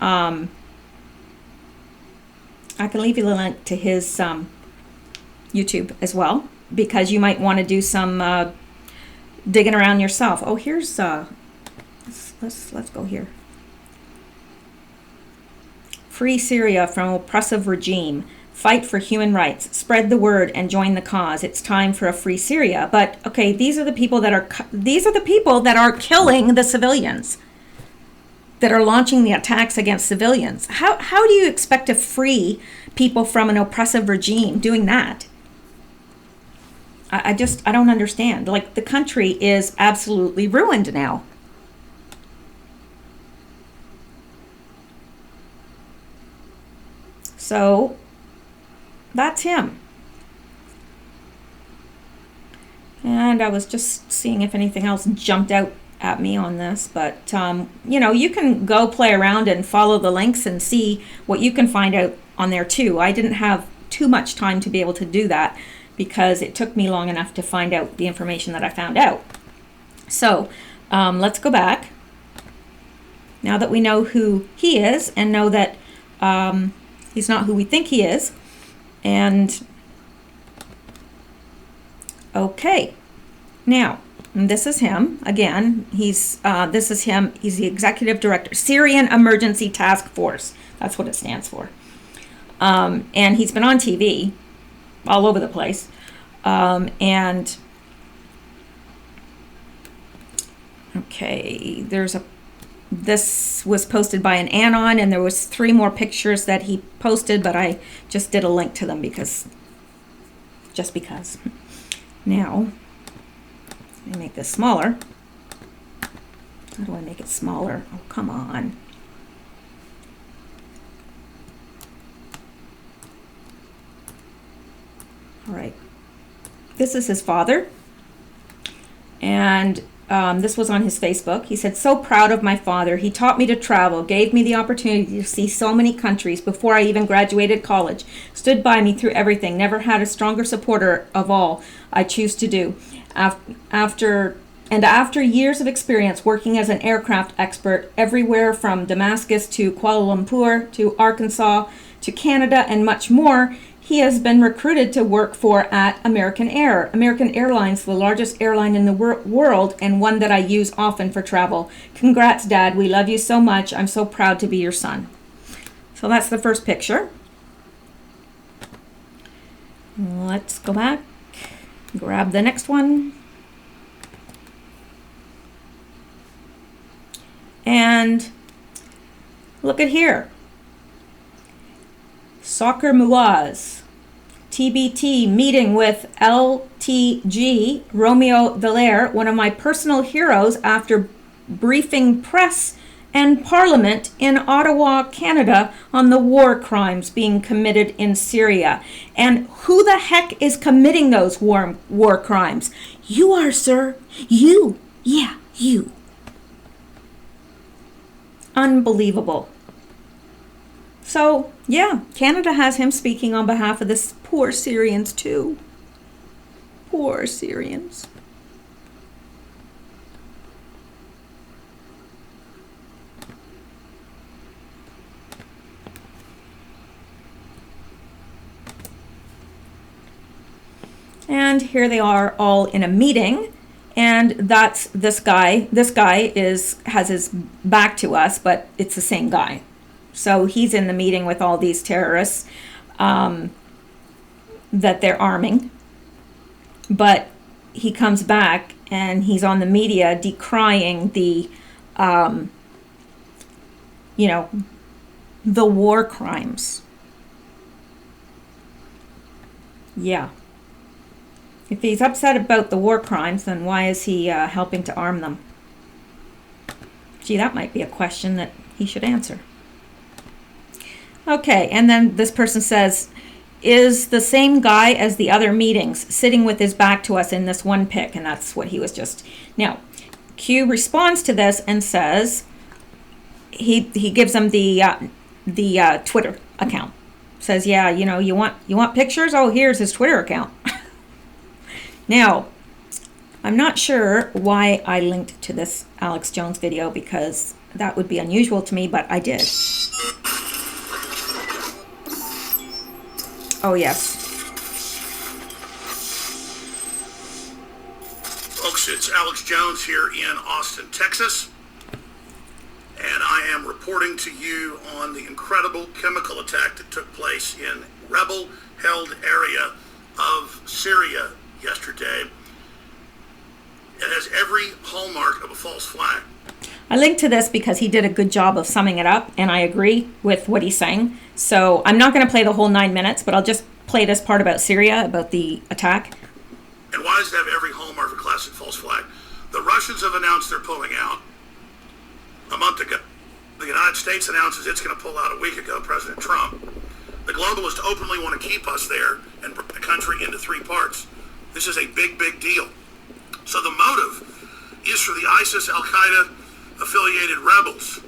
YouTube as well, because you might want to do some digging around yourself. Oh, here's let's go here. Free Syria from oppressive regime. Fight for human rights. Spread the word and join the cause. It's time for a free Syria. But okay, these are the people that are killing the civilians, that are launching the attacks against civilians. How do you expect to free people from an oppressive regime doing that? I don't understand. Like, the country is absolutely ruined now. So that's him. And I was just seeing if anything else jumped out at me on this, but you can go play around and follow the links and see what you can find out on there too. I didn't have too much time to be able to do that because it took me long enough to find out the information that I found out. So let's go back. Now that we know who he is and know that he's not who we think he is. And okay, now this is him again. This is him. He's the executive director, Syrian Emergency Task Force. That's what it stands for. And he's been on TV all over the place. And okay, this was posted by an Anon, and there was 3 more pictures that he posted, but I just did a link to them because. Now, let me make this smaller. How do I make it smaller? Oh, come on. All right. This is his father. And this was on his Facebook. He said, "So proud of my father. He taught me to travel, gave me the opportunity to see so many countries before I even graduated college, stood by me through everything, never had a stronger supporter of all I choose to do. After years of experience working as an aircraft expert everywhere from Damascus to Kuala Lumpur to Arkansas to Canada and much more, he has been recruited to work for at American Airlines, the largest airline in the world and one that I use often for travel. Congrats, Dad. We love you so much. I'm so proud to be your son." So that's the first picture. Let's go back. Grab the next one. And look at here. Soccer Muaz. TBT meeting with LTG, Romeo Dallaire, one of my personal heroes, after briefing press and Parliament in Ottawa, Canada, on the war crimes being committed in Syria. And who the heck is committing those war crimes? You are, sir. You. Yeah, you. Unbelievable. So, yeah, Canada has him speaking on behalf of this poor Syrians too. Poor Syrians. And here they are all in a meeting, and that's this guy. This guy has his back to us, but it's the same guy. So he's in the meeting with all these terrorists. that they're arming, but he comes back and he's on the media decrying the the war crimes. Yeah. If he's upset about the war crimes, then why is he helping to arm them? Gee, that might be a question that he should answer. Okay, and then this person says, is the same guy as the other meetings, sitting with his back to us in this one pic, and that's what he was just. Now, Q responds to this and says, he gives them the Twitter account. Says, yeah, you want pictures? Oh, here's his Twitter account. Now, I'm not sure why I linked to this Alex Jones video, because that would be unusual to me, but I did. Oh, yes. Folks, it's Alex Jones here in Austin, Texas, and I am reporting to you on the incredible chemical attack that took place in rebel-held area of Syria yesterday. It has every hallmark of a false flag. I linked to this because he did a good job of summing it up, and I agree with what he's saying. So I'm not going to play the whole 9 minutes, but I'll just play this part about Syria, about the attack. And why does it have every hallmark of a classic false flag? The Russians have announced they're pulling out a month ago. The United States announces it's going to pull out a week ago, President Trump. The globalists openly want to keep us there and break the country into 3 parts. This is a big, big deal. So the motive is for the ISIS, Al-Qaeda affiliated rebels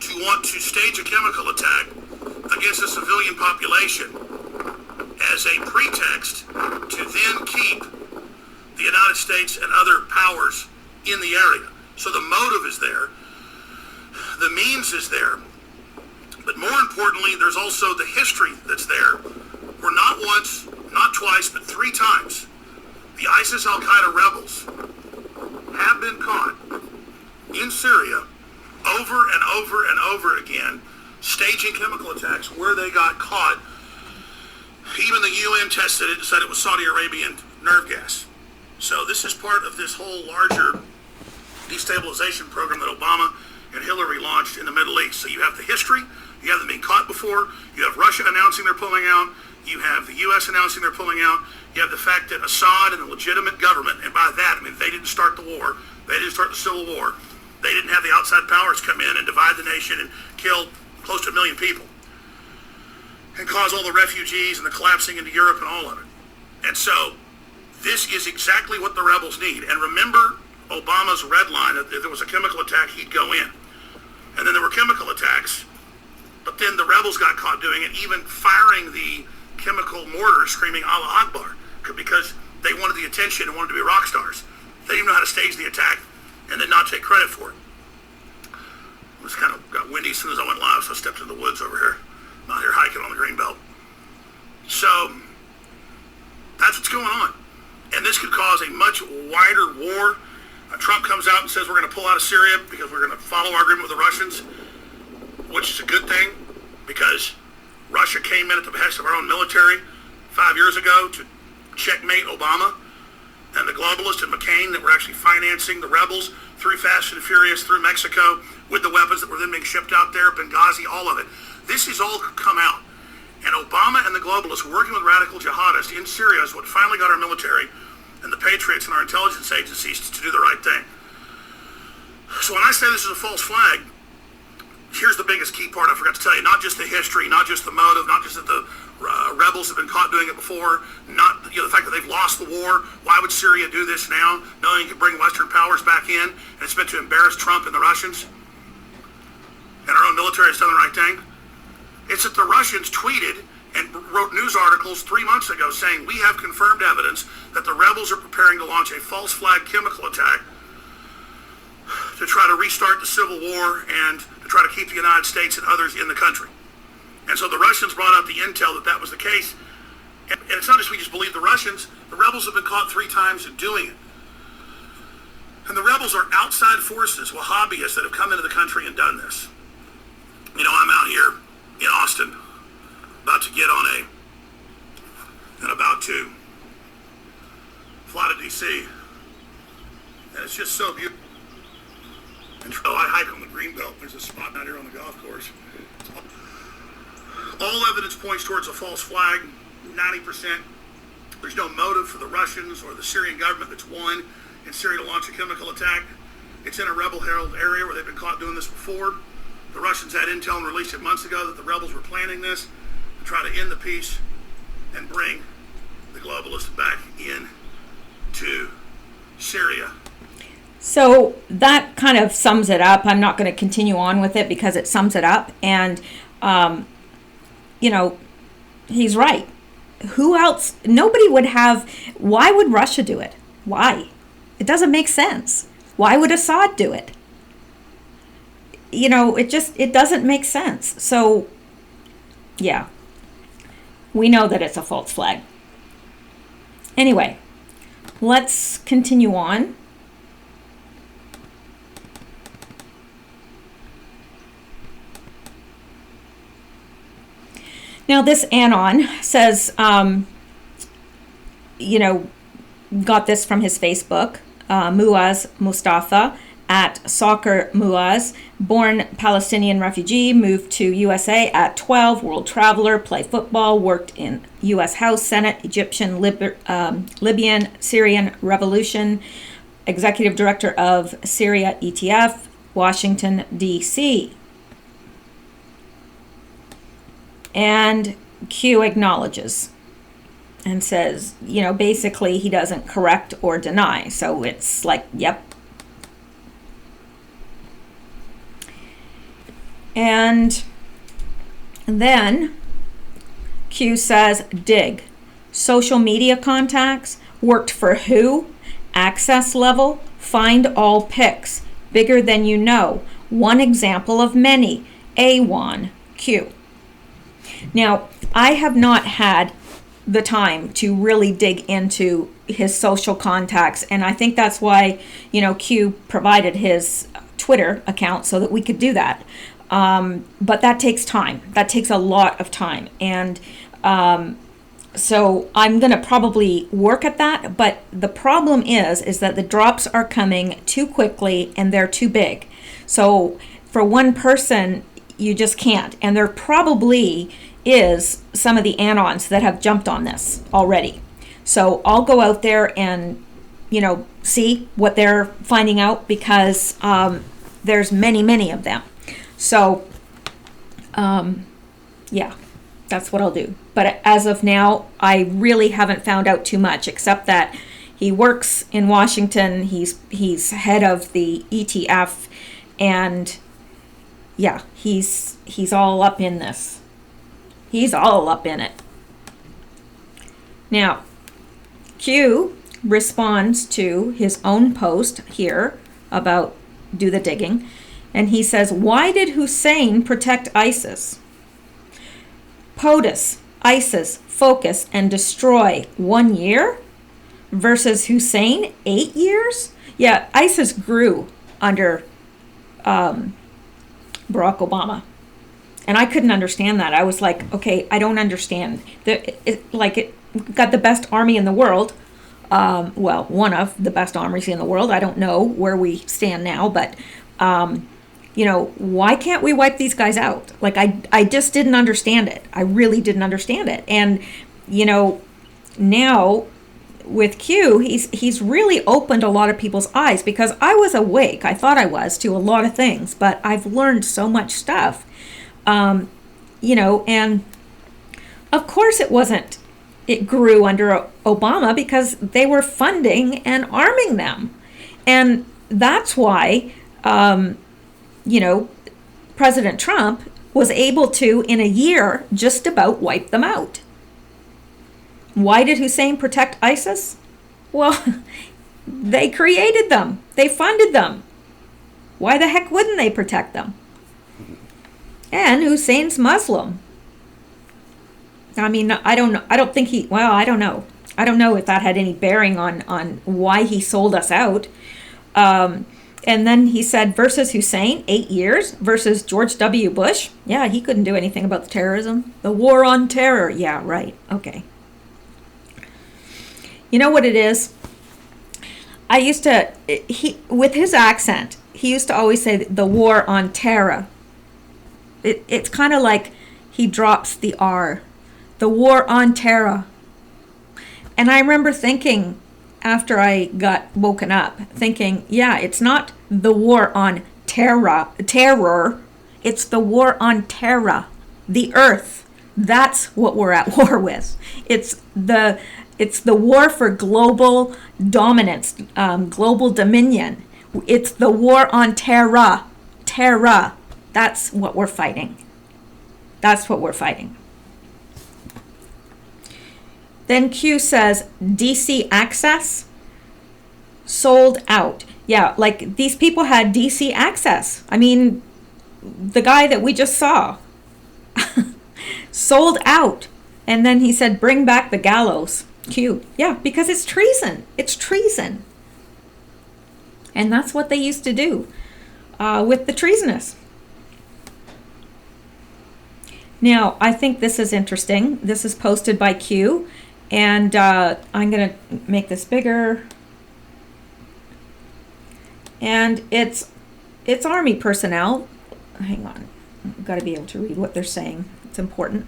to want to stage a chemical attack against the civilian population as a pretext to then keep the United States and other powers in the area. So the motive is there. The means is there. But more importantly, there's also the history that's there, where not once, not twice, but 3 times, the ISIS Al-Qaeda rebels have been caught in Syria over and over and over again, staging chemical attacks where they got caught. Even the UN tested it and said it was Saudi Arabian nerve gas. So this is part of this whole larger destabilization program that Obama and Hillary launched in the Middle East. So you have the history, you have them being caught before, you have Russia announcing they're pulling out, you have the U.S. announcing they're pulling out, you have the fact that Assad and the legitimate government, and by that, I mean, they didn't start the war, they didn't start the Civil War, they didn't have the outside powers come in and divide the nation and kill close to 1 million people and cause all the refugees and the collapsing into Europe and all of it. And so this is exactly what the rebels need. And remember Obama's red line, that if there was a chemical attack, he'd go in. And then there were chemical attacks, but then the rebels got caught doing it, even firing the chemical mortars, screaming Allah Akbar, because they wanted the attention and wanted to be rock stars. They didn't know how to stage the attack and then not take credit for it. It was kind of got windy as soon as I went live, so I stepped into the woods over here. I'm out here hiking on the Greenbelt. So that's what's going on. And this could cause a much wider war. Trump comes out and says we're going to pull out of Syria because we're going to follow our agreement with the Russians, which is a good thing because Russia came in at the behest of our own military 5 years ago to checkmate Obama and the globalists and McCain that were actually financing the rebels through Fast and Furious, through Mexico, with the weapons that were then being shipped out there, Benghazi, all of it. This has all come out. And Obama and the globalists working with radical jihadists in Syria is what finally got our military and the patriots and our intelligence agencies to do the right thing. So when I say this is a false flag, here's the biggest key part I forgot to tell you. Not just the history, not just the motive, not just that the rebels have been caught doing it before, not the fact that they've lost the war. Why would Syria do this now, knowing you can bring Western powers back in, and it's meant to embarrass Trump and the Russians? And our own military has done the right thing? It's that the Russians tweeted and wrote news articles 3 months ago saying we have confirmed evidence that the rebels are preparing to launch a false flag chemical attack to try to restart the Civil War and to try to keep the United States and others in the country. And so the Russians brought out the intel that that was the case. And it's not just we just believe the Russians. The rebels have been caught 3 times in doing it. And the rebels are outside forces, Wahhabis, that have come into the country and done this. I'm out here in Austin about to get on so beautiful. And I hike on the Greenbelt. There's a spot out here on the golf course. All evidence points towards a false flag. 90%. There's no motive for the Russians or the Syrian government that's won in Syria to launch a chemical attack. It's in a rebel-held area where they've been caught doing this before. The Russians had intel and released it months ago that the rebels were planning this to try to end the peace and bring the globalists back in to Syria. So that kind of sums it up. I'm not going to continue on with it because it sums it up. And, he's right. Who else? Nobody would have. Why would Russia do it? Why? It doesn't make sense. Why would Assad do it? It doesn't make sense. So, yeah, we know that it's a false flag. Anyway, let's continue on. Now, this Anon says, got this from his Facebook. Muaz Mustafa at Soccer Muaz, born Palestinian refugee, moved to USA at 12, world traveler, played football, worked in U.S. House, Senate, Egyptian, Libyan, Syrian Revolution, executive director of Syria ETF, Washington, D.C. And Q acknowledges and says, basically he doesn't correct or deny. So it's like, yep. And then Q says, dig. Social media contacts, worked for who? Access level, find all pics. Bigger than you know. One example of many. A1, Q. Now, I have not had the time to really dig into his social contacts, and I think that's why, Q provided his Twitter account so that we could do that. But that takes time. That takes a lot of time. And so I'm going to probably work at that. But the problem is that the drops are coming too quickly and they're too big. So for one person, you just can't. And there probably is some of the Anons that have jumped on this already. So I'll go out there and, see what they're finding out, because there's many of them. So, yeah, that's what I'll do. But as of now, I really haven't found out too much, except that he works in Washington. He's head of the ETF, and yeah, he's all up in this. He's all up in it. Now, Q responds to his own post here about do the digging. And he says, why did Hussein protect ISIS? POTUS, ISIS, focus and destroy 1 year versus Hussein 8 years? Yeah, ISIS grew under Barack Obama. And I couldn't understand that. I was like, okay, I don't understand. It got the best army in the world. Well, one of the best armies in the world. I don't know where we stand now, but, why can't we wipe these guys out? Like, I just didn't understand it. I really didn't understand it. And, now with Q, he's really opened a lot of people's eyes, because I was awake. I thought I was to a lot of things, but I've learned so much stuff. And of course it grew under Obama because they were funding and arming them. And that's why, President Trump was able to, in a year, just about wipe them out. Why did Hussein protect ISIS? Well, they created them. They funded them. Why the heck wouldn't they protect them? And Hussein's Muslim. I mean, I don't know. I don't think I don't know. I don't know if that had any bearing on why he sold us out. And then he said, versus Hussein, 8 years, versus George W. Bush. Yeah, he couldn't do anything about the terrorism. The war on terror. Yeah, right. Okay. You know what it is? I used to, he, with his accent, he used to always say the war on terror. It's kind of like he drops the R. The war on terror. And I remember thinking, after I got woken up, thinking, yeah, it's not the war on terror. It's the war on terror, the earth. That's what we're at war with. It's the war for global dominance, global dominion. It's the war on terror. Terror. That's what we're fighting. That's what we're fighting. Then Q says, DC access sold out. Yeah, like these people had DC access. I mean, the guy that we just saw sold out. And then he said, bring back the gallows. Q. Yeah, because it's treason. It's treason. And that's what they used to do with the treasonous. Now, I think this is interesting. This is posted by Q. And I'm going to make this bigger. And it's Army personnel. Hang on. I've got to be able to read what they're saying. It's important.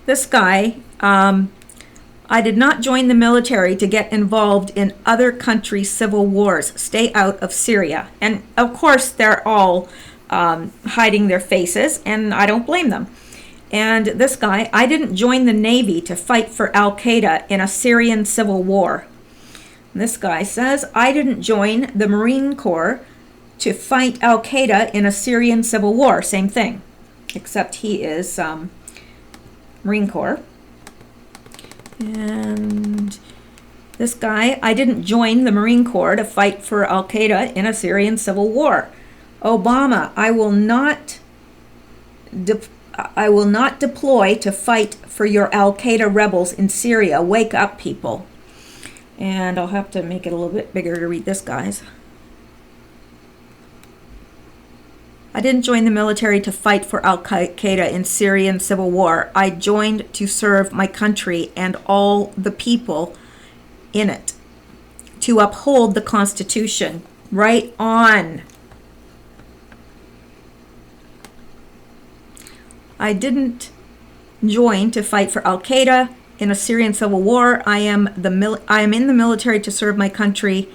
This guy, I did not join the military to get involved in other countries' civil wars. Stay out of Syria. And of course, they're all hiding their faces, and I don't blame them. And this guy, I didn't join the Navy to fight for Al-Qaeda in a Syrian civil war. This guy says, I didn't join the Marine Corps to fight Al-Qaeda in a Syrian civil war. Same thing, except he is Marine Corps. And this guy, I didn't join the Marine Corps to fight for Al-Qaeda in a Syrian civil war. Obama, I will not deploy to fight for your Al-Qaeda rebels in Syria. Wake up, people. And I'll have to make it a little bit bigger to read this, guys. I didn't join the military to fight for Al-Qaeda in Syrian civil war. I joined to serve my country and all the people in it, to uphold the Constitution. Right on. I didn't join to fight for Al-Qaeda in a Syrian civil war. I am in the military to serve my country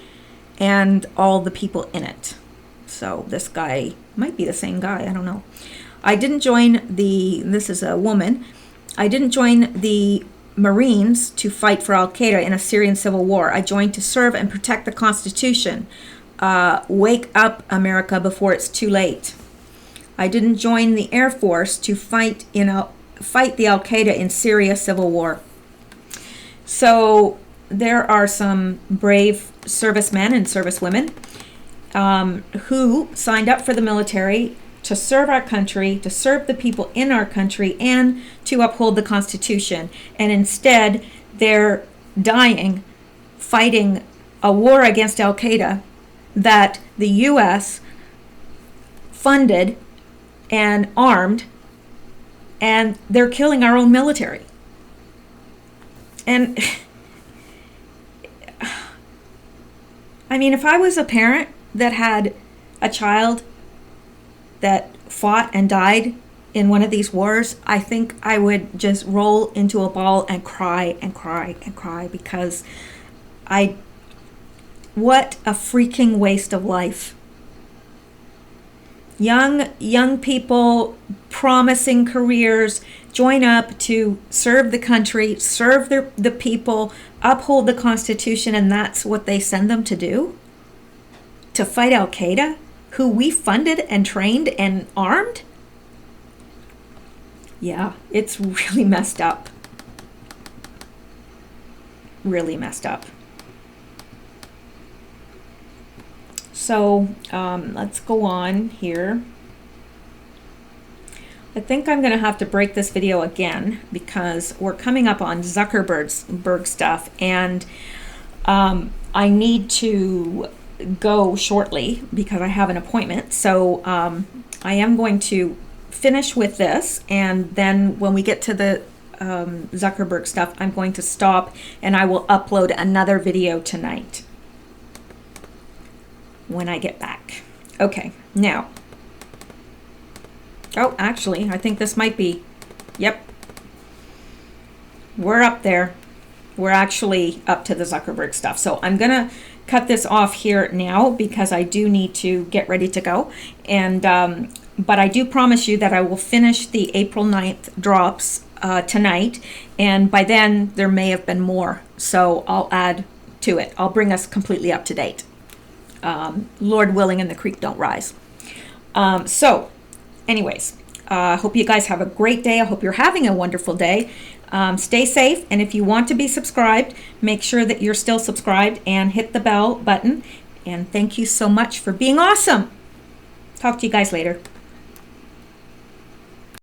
and all the people in it. So this guy might be the same guy. I don't know. I didn't join this is a woman. I didn't join the Marines to fight for Al-Qaeda in a Syrian civil war. I joined to serve and protect the Constitution. Wake up, America, before it's too late. I didn't join the Air Force to fight the Al-Qaeda in Syria civil war. So there are some brave servicemen and servicewomen who signed up for the military to serve our country, to serve the people in our country, and to uphold the Constitution. And instead, they're dying fighting a war against Al-Qaeda that the U.S. funded and armed, and they're killing our own military. And I mean, if I was a parent that had a child that fought and died in one of these wars, I think I would just roll into a ball and cry and cry and cry, because what a freaking waste of life. Young people, promising careers, join up to serve the country, serve the people, uphold the Constitution, and that's what they send them to do? To fight Al-Qaeda, who we funded and trained and armed? Yeah, it's really messed up. Really messed up. So let's go on here. I think I'm going to have to break this video again because we're coming up on Zuckerberg stuff, and I need to go shortly because I have an appointment. So I am going to finish with this, and then when we get to the Zuckerberg stuff, I'm going to stop and I will upload another video tonight. when I get back. Okay, now. Oh, actually, I think this might be. Yep. We're up there. We're actually up to the Zuckerberg stuff. So I'm going to cut this off here now because I do need to get ready to go. And but I do promise you that I will finish the April 9th drops tonight. And by then, there may have been more. So I'll add to it. I'll bring us completely up to date. Lord willing, and the creek don't rise. So anyways, I hope you guys have a great day. I hope you're having a wonderful day. Stay safe, and if you want to be subscribed, make sure that you're still subscribed and hit the bell button. And thank you so much for being awesome. Talk to you guys later.